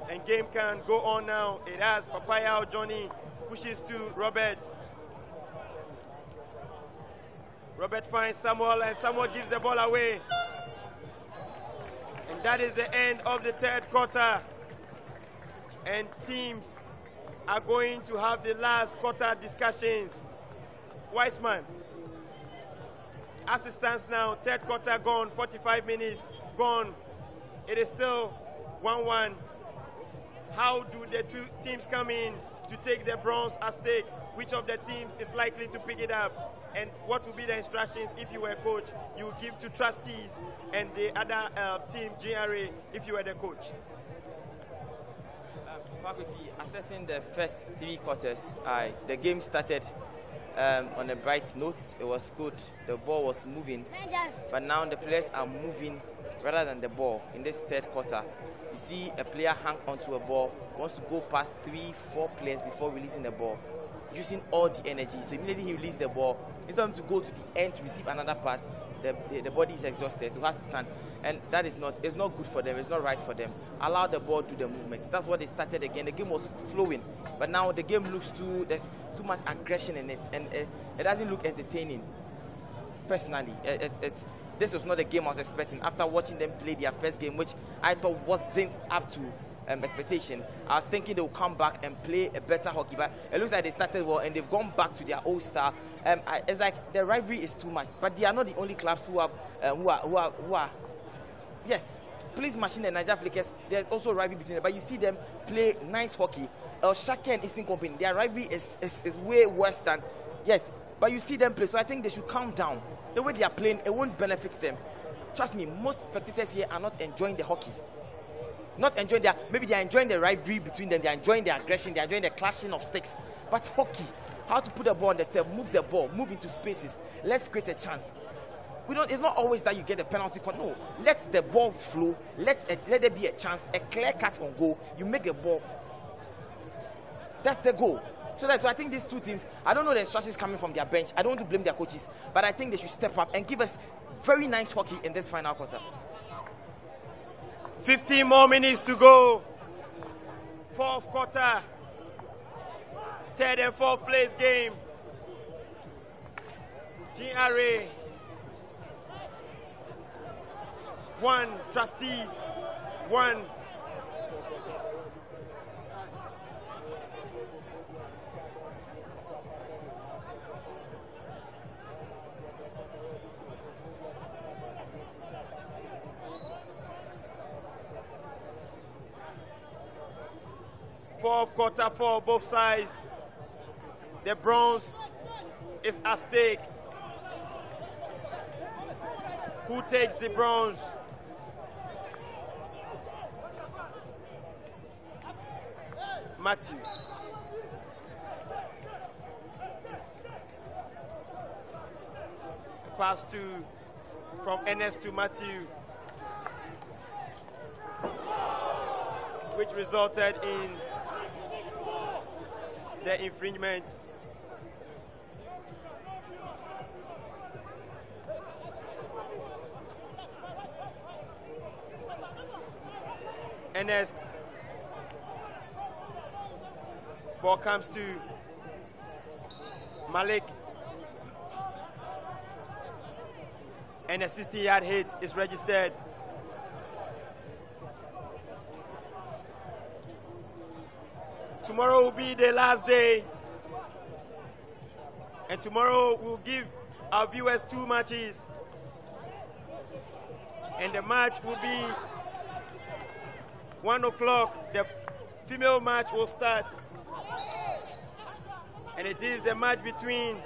and game can go on now. It has Papaya Johnny pushes to Robert. Robert finds Samuel, and Samuel gives the ball away. And that is the end of the third quarter. And teams are going to have the last quarter discussions. Weissman, as it stands now, third quarter gone, 45 minutes gone. It is still 1-1. How do the two teams come in to take the bronze at stake? Which of the teams is likely to pick it up? And what will be the instructions if you were a coach you would give to Trustees and the other team, GRA, if you were the coach? Assessing the first 3 quarters, the game started on a bright note. It was good. The ball was moving. But now the players are moving rather than the ball. In this third quarter, you see a player hang onto a ball, wants to go past 3-4 players before releasing the ball, using all the energy. So immediately he released the ball, instead of him to go to the end to receive another pass, the body is exhausted, so has to stand. And that is not, it's not good for them, it's not right for them. Allow the ball to the movements. That's what they started again. The game was flowing, but now the game looks there's too much aggression in it, and it doesn't look entertaining. Personally, this was not the game I was expecting. After watching them play their first game, which I thought wasn't up to expectation, I was thinking they would come back and play a better hockey. But it looks like they started well and they've gone back to their old style. It's like the rivalry is too much. But they are not the only clubs who are. Yes, Police Machine and Niger Flickers, there's also a rivalry between them. But you see them play nice hockey. El Shaka and Eastern Company, their rivalry is way worse than. Yes, but you see them play. So I think they should calm down. The way they are playing, it won't benefit them. Trust me, most spectators here are not enjoying the hockey. Not enjoying maybe they are enjoying the rivalry between them, they are enjoying the aggression, they are enjoying the clashing of sticks. But hockey, how to put the ball on the table, move the ball, move into spaces. Let's create a chance. It's not always that you get a penalty. No, let the ball flow. Let there be a chance, a clear cut on goal. You make the ball. That's the goal. So that's why I think these two teams, I don't know the instructions coming from their bench. I don't want to blame their coaches, but I think they should step up and give us very nice hockey in this final quarter. 15 more minutes to go. Fourth quarter. Third and fourth place game. GRA 1, Trustees 1. Fourth quarter for both sides. The bronze is at stake. Who takes the bronze? Matthew. Pass from Ernest to Matthew, which resulted in the infringement. Ernest. Ball comes to Malik. And a 60-yard hit is registered. Tomorrow will be the last day. And tomorrow we'll give our viewers 2 matches. And the match will be 1 o'clock. The female match will start. And it is the match between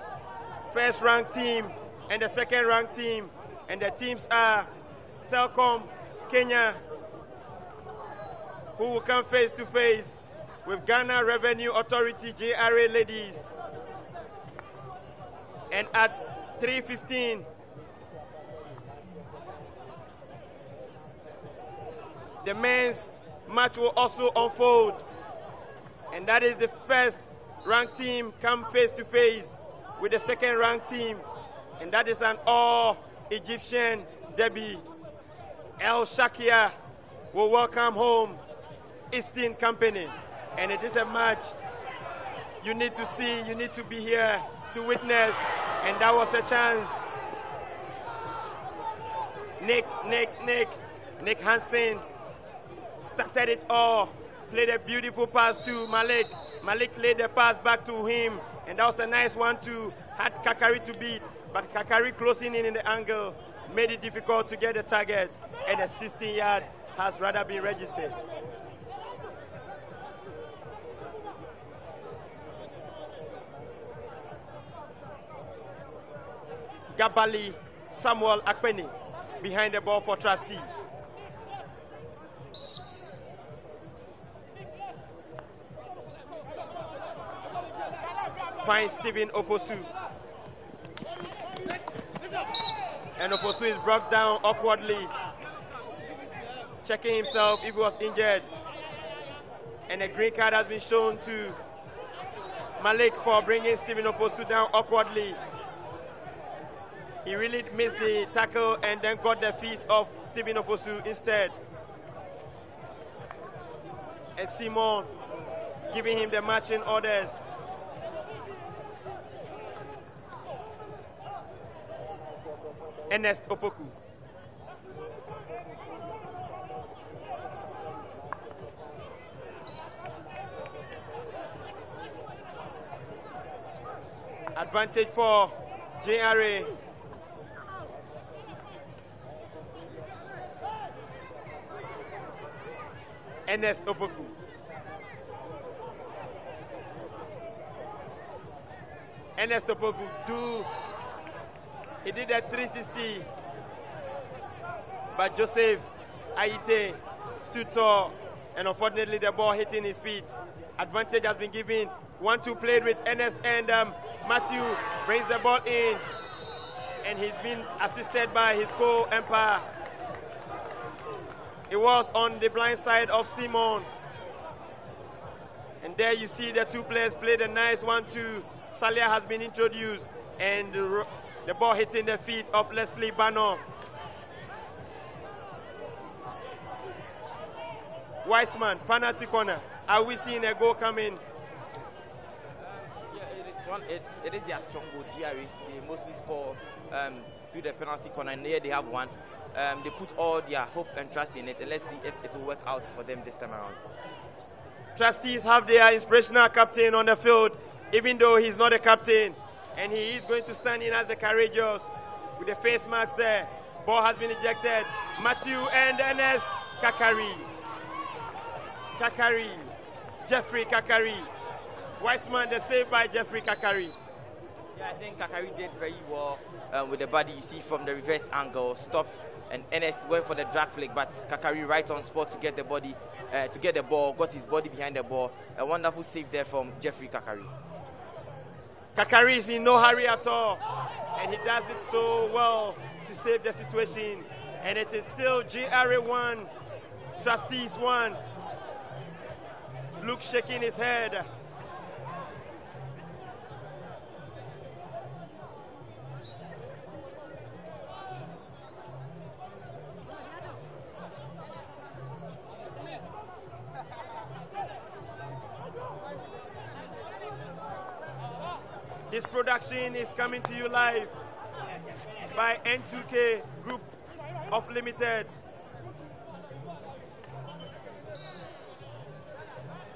first-ranked team and the second-ranked team. And the teams are Telkom, Kenya, who will come face-to-face with Ghana Revenue Authority, GRA ladies. And at 3:15, the men's match will also unfold. And that is the first-ranked team come face-to-face with the second-ranked team. And that is an all-Egyptian derby. El Shakia will welcome home Eastern Company. And it is a match you need to see, you need to be here to witness. And that was a chance. Nick Hansen started it all. Played a beautiful pass to Malik. Malik played the pass back to him. And that was a nice one to had Kakari to beat. But Kakari closing in the angle made it difficult to get the target. And the 16-yard has rather been registered. Gabali Samuel Akpeni behind the ball for Trustees. Finds Stephen Ofosu. And Ofosu is brought down awkwardly, checking himself if he was injured. And a green card has been shown to Malik for bringing Stephen Ofosu down awkwardly. He really missed the tackle and then got the feet of Stephen Ofosu instead. And Simon giving him the matching orders. Ernest Opoku. Advantage for GRA. Ernest Opoku. Ernest Opoku he did a 360, but Joseph Aite stood tall, and unfortunately the ball hitting his feet. Advantage has been given. 1-2 played with Ernest, and Matthew brings the ball in, and he's been assisted by his co-umpire. It was on the blind side of Simon. And there you see the 2 players played a nice 1-2. Salia has been introduced, and the ball hitting the feet of Leslie Banner. Weissman, penalty corner. Are we seeing a goal coming? Yeah, it is their strong goal, GRA. They mostly score through the penalty corner, and here they have one. They put all their hope and trust in it, and let's see if it will work out for them this time around. Trustees have their inspirational captain on the field, even though he's not a captain. And he is going to stand in as the courageous with the face marks there. Ball has been ejected. Matthew and Ernest Kakari. Jeffrey Kakari. Weissman, the save by Jeffrey Kakari. Yeah, I think Kakari did very well with the body. You see from the reverse angle, stopped, and Ernest went for the drag flick, but Kakari right on spot to get the body, to get the ball, got his body behind the ball. A wonderful save there from Jeffrey Kakari. Kakari is in no hurry at all, and he does it so well to save the situation. And it is still GRA 1, Trustees 1. Luke shaking his head. This production is coming to you live by N2K Group of Limited.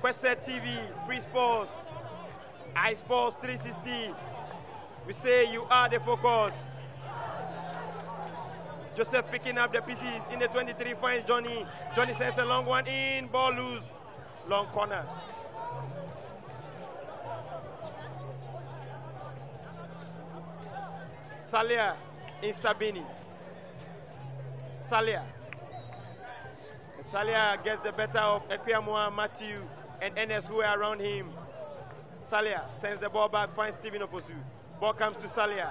Quested TV, Free Sports, iSports 360. We say you are the focus. Joseph picking up the pieces in the 23, finds Johnny. Johnny sends a long one in, ball loose, long corner. Salia in Sabini. Salia gets the better of Ekwiamoa, Matthew, and Enes who are around him. Salia sends the ball back, finds Stephen Ofosu. Ball comes to Salia.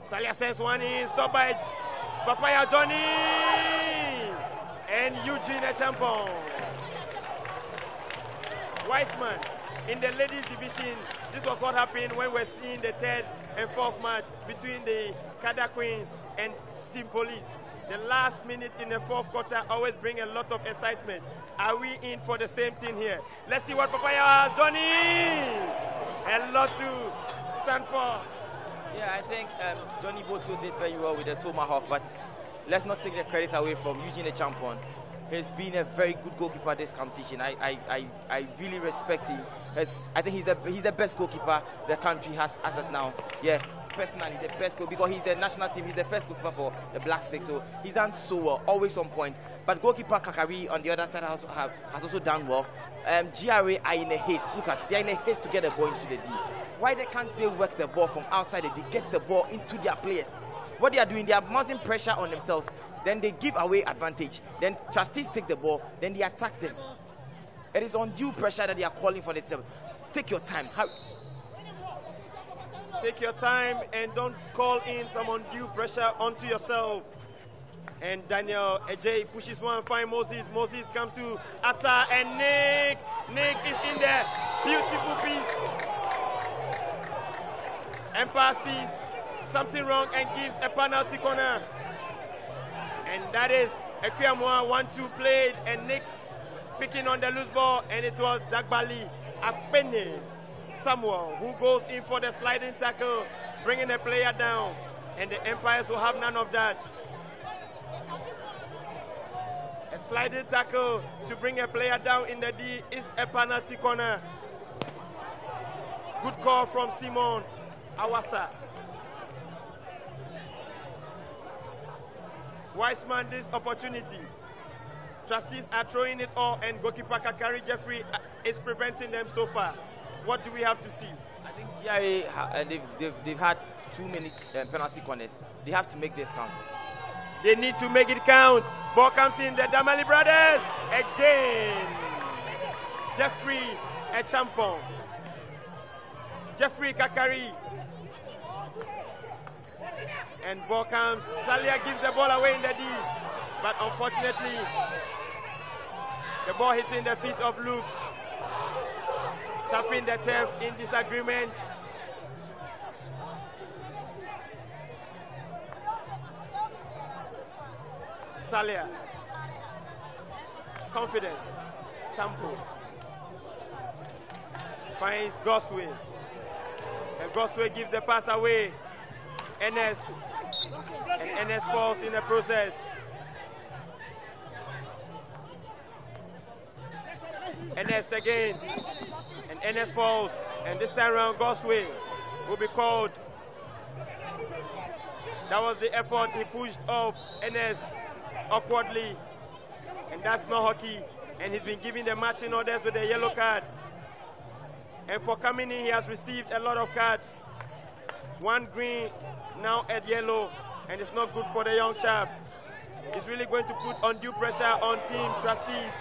Salia sends one in, stopped by Papaya Johnny and Eugene Echampong. Weissman in the ladies division. This was what happened when we're seeing the third and fourth match between the Kada Queens and Team Police. The last minute in the fourth quarter always bring a lot of excitement. Are we in for the same thing here? Let's see what Papaya has. Johnny! A lot to stand for. Yeah, I think Johnny Boto did very well with the Tomahawk, but let's not take the credit away from Eugene Echampong. He's been a very good goalkeeper this competition. I really respect him. I think he's the best goalkeeper the country has as of now. Yeah, personally the best goalkeeper because he's the national team. He's the first goalkeeper for the Black Sticks, so he's done so well, always on point. But goalkeeper Kakari on the other side has also done well. GRA are in a haste. Look at, they're in a haste to get the ball into the D. Why can't they work the ball from outside the D, get the ball into their players? What they are doing, they are mounting pressure on themselves. Then they give away advantage. Then Trustees take the ball. Then they attack them. It is undue pressure that they are calling for themselves. Take your time. Take your time and don't call in some undue pressure onto yourself. And Daniel Ejay pushes one, find Moses. Moses comes to Atta and Nick. Nick is in there. Beautiful piece. Empire sees something wrong and gives a penalty corner. And that is Ekwiamoa 1-2 played and Nick picking on the loose ball, and it was Dagbali Apene Samuel who goes in for the sliding tackle, bringing the player down, and the Empires will have none of that. A sliding tackle to bring a player down in the D is a penalty corner. Good call from Simon Awasa. Weissman this opportunity. Trustees are throwing it all, and goalkeeper Kakari Jeffrey is preventing them so far. What do we have to see? I think GRA, they've had too many penalty corners. They have to make this count. They need to make it count. Ball comes in, the Damali brothers. Again. Jeffrey Echampong. Jeffrey Kakari. And ball comes. Salia gives the ball away in the D. But unfortunately, the ball hitting the feet of Luke. Tapping the turf in disagreement. Salia. Confidence. Tampo. Finds Gosway. And Gosway gives the pass away. Ernest. And Ernest falls in the process. Ernest again. And Ernest falls. And this time around, Gosway will be called. That was the effort he pushed off Ernest awkwardly. And that's not hockey. And he's been giving the matching orders with a yellow card. And for coming in, he has received a lot of cards. One green, now at yellow, and it's not good for the young chap. It's really going to put undue pressure on Team Trustees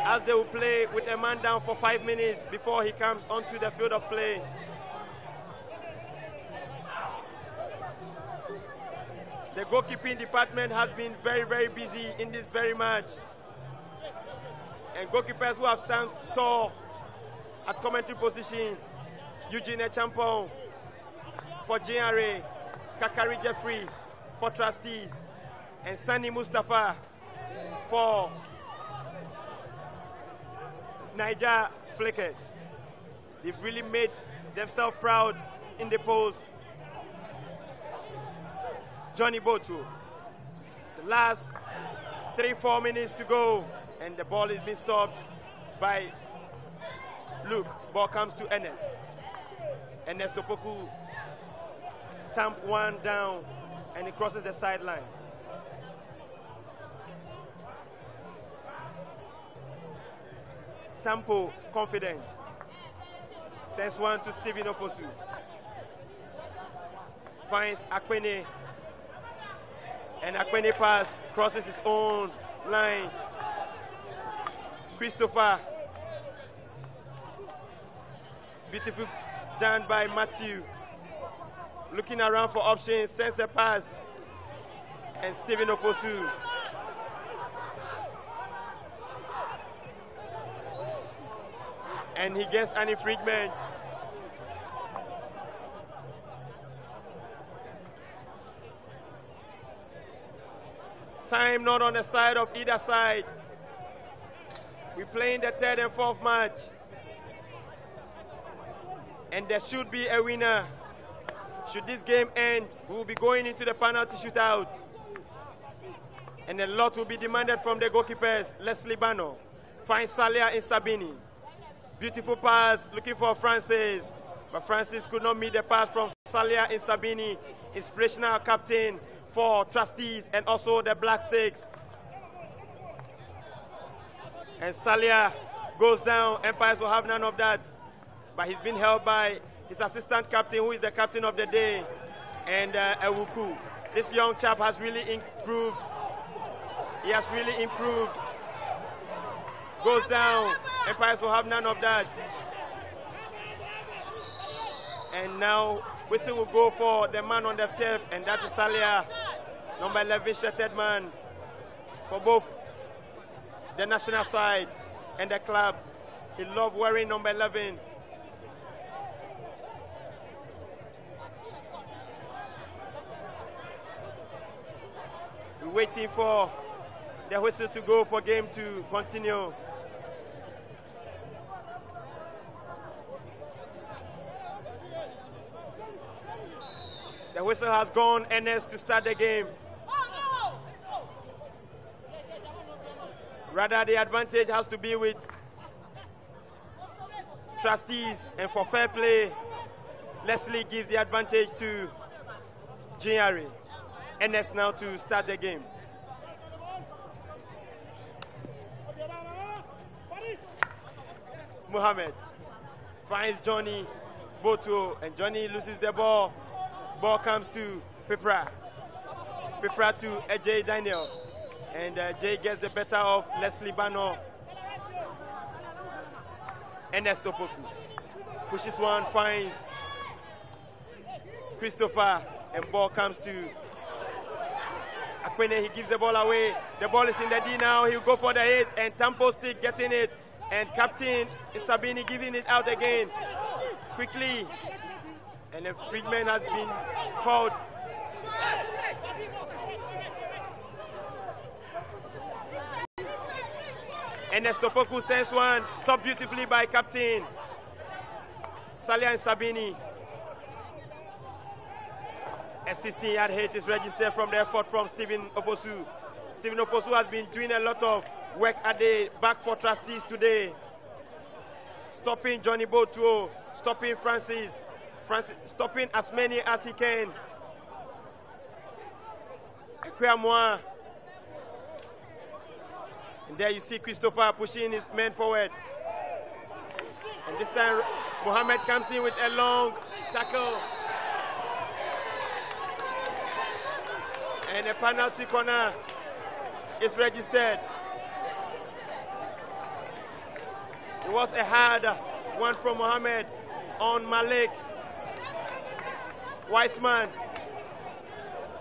as they will play with a man down for 5 minutes before he comes onto the field of play. The goalkeeping department has been very, very busy in this very match. And goalkeepers who have stand tall at commentary position: Eugene Champon for GRA, Kakari Jeffrey for Trustees, and Sani Mustafa for Niger Flickers. They've really made themselves proud in the post. Johnny Botu. The last 3-4 minutes to go, and the ball is being stopped by Luke. Ball comes to Ernest. Ernest Opoku tamp one down, and he crosses the sideline. Tampo confident. Sends one to Stephen Ofosu. Finds Akpene. And Akpene pass crosses his own line. Christopher. Beautiful done by Matthew. Looking around for options, sends a pass. And Stephen Ofosu. And he gets an infringement. Time not on the side of either side. We're playing the third and fourth match. And there should be a winner. Should this game end, we will be going into the penalty shootout. And a lot will be demanded from the goalkeepers. Leslie Bano finds Salia in Sabini. Beautiful pass, looking for Francis. But Francis could not meet the pass from Salia in Sabini, inspirational captain for Trustees and also the Black Sticks. And Salia goes down. Empires will have none of that. But he's been held by his assistant captain, who is the captain of the day, and Ewuku. This young chap has really improved. He has really improved. Goes down. Empires will have none of that. And now whistle will go for the man on the turf, and that is Salia, number 11 shirted man for both the national side and the club. He loved wearing number 11. We're waiting for the whistle to go for game to continue. The whistle has gone. Ernest to start the game. Rather, the advantage has to be with Trustees, and for fair play, Leslie gives the advantage to GRA. Ernest now to start the game. Mohamed finds Johnny Boto, and Johnny loses the ball. Ball comes to Pipra. Pipra to AJ Daniel. And Jay gets the better of Leslie Bano. Ernest Opoku pushes one, finds Christopher, and ball comes to Akpene. He gives the ball away. The ball is in the D now. He'll go for the hit, and Tampo Stick getting it. And Captain Sabini giving it out again. Quickly. And the freedman has been called. Ernest Opoku sends one. Stopped beautifully by Captain Salia and Sabini. A 16-yard hit is registered from the effort from Stephen Ofosu. Stephen Ofosu has been doing a lot of work at the back for Trustees today. Stopping Johnny Botuo, stopping Francis, stopping as many as he can. Ekweamoa. And there you see Christopher pushing his men forward. And this time, Mohamed comes in with a long tackle. And a penalty corner is registered. It was a hard one from Mohammed on Malik. Weissman.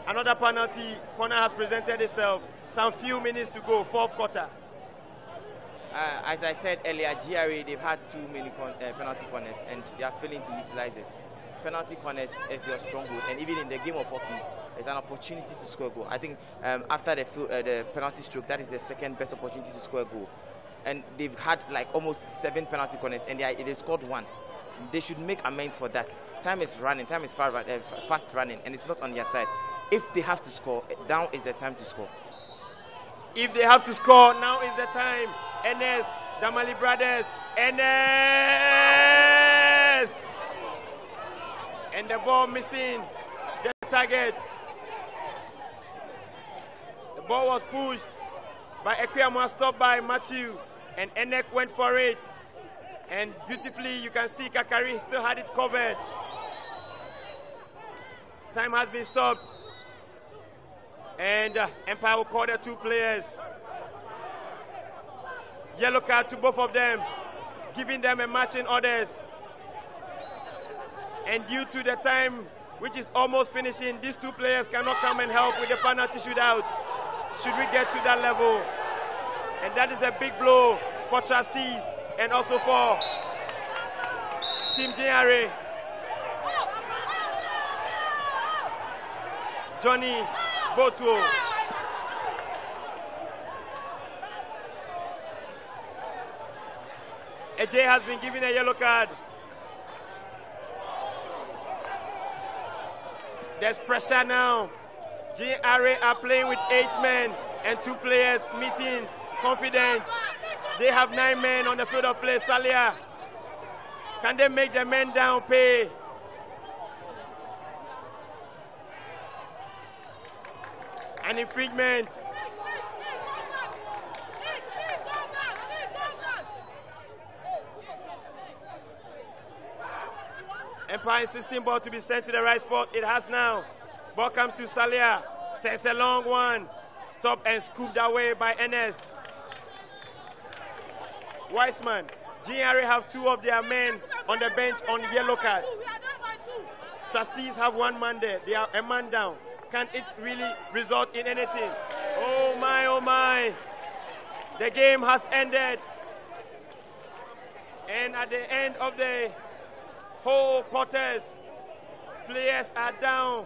Another penalty corner has presented itself. Some few minutes to go, fourth quarter. As I said earlier, GRA, they've had too many penalty corners and they are failing to utilize it. Penalty corners is your stronghold, and even in the game of hockey, there's an opportunity to score a goal. I think after the penalty stroke, that is the second best opportunity to score a goal. And they've had like almost 7 penalty corners, and they scored 1. They should make amends for that. Time is running, time is fast running, and it's not on their side. If they have to score, now is the time to score. If they have to score, now is the time. Ernest, Damali brothers, Ernest! And the ball missing the target. The ball was pushed by Ekwiyama, stopped by Matthew, and Enek went for it. And beautifully, you can see Kakari still had it covered. Time has been stopped. And Empire will call the 2 players. Yellow card to both of them, giving them a matching orders. And due to the time, which is almost finishing, these 2 players cannot come and help with the penalty shootout, should we get to that level. And that is a big blow for Trustees and also for Team GRA. Johnny Botuo. AJ has been given a yellow card. There's pressure now. GRA are playing with 8 men and 2 players meeting confident. They have 9 men on the field of play. Salia, can they make the men down pay? An infringement. Empire insisting ball to be sent to the right spot. It has now. Ball comes to Salia. Sends a long one. Stopped and scooped away by Ernest. Weissman. GRA have 2 of their men on the bench on yellow cards. Trustees have 1 man there. They are a man down. Can it really result in anything? Oh my, oh my. The game has ended. And at the end of the whole quarters, players are down.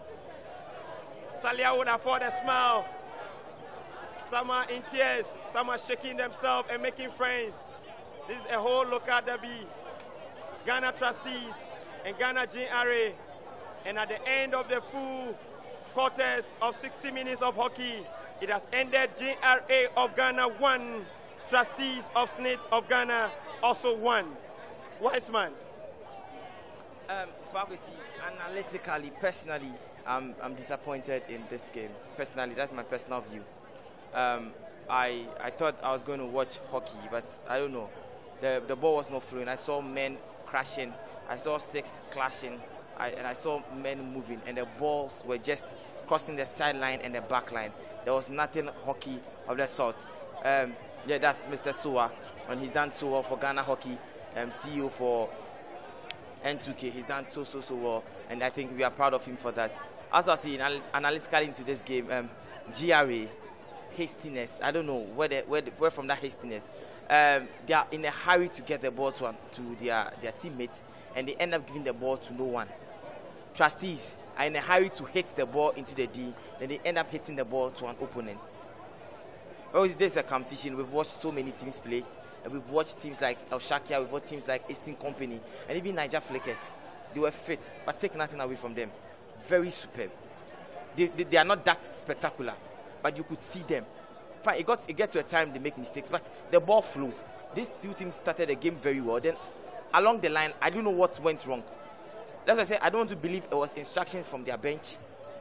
Salia would afford a smile. Some are in tears. Some are shaking themselves and making friends. This is a whole local derby. Ghana Trustees and Ghana GRA. And at the end of the full quarters of 60 minutes of hockey, it has ended GRA of Ghana 1, Trustees of Snit of Ghana also 1. Weissman. Analytically, personally, I'm disappointed in this game. Personally, that's my personal view. I thought I was going to watch hockey, but I don't know. The ball was not flowing. I saw men crashing. I saw sticks clashing. And I saw men moving, and the balls were just crossing the sideline and the back line. There was nothing hockey of that sort. Yeah, that's Mr. Soa, and he's done so well for Ghana Hockey, CEO for N2K. He's done so well, and I think we are proud of him for that. As I see analytically into this game, GRA, hastiness. I don't know where from that hastiness. They are in a hurry to get the ball to their teammates, and they end up giving the ball to no one. Trustees are in a hurry to hit the ball into the D, then they end up hitting the ball to an opponent. Well, there's a competition. We've watched so many teams play. And we've watched teams like El Shakia, we've watched teams like Eastern Company, and even Niger Flakers. They were fit, but take nothing away from them. Very superb. They are not that spectacular, but you could see them. Fine, it gets to a time they make mistakes, but the ball flows. These 2 teams started the game very well. Then, along the line, I don't know what went wrong. That's why I say I don't want to believe it was instructions from their bench,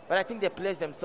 but I think the players themselves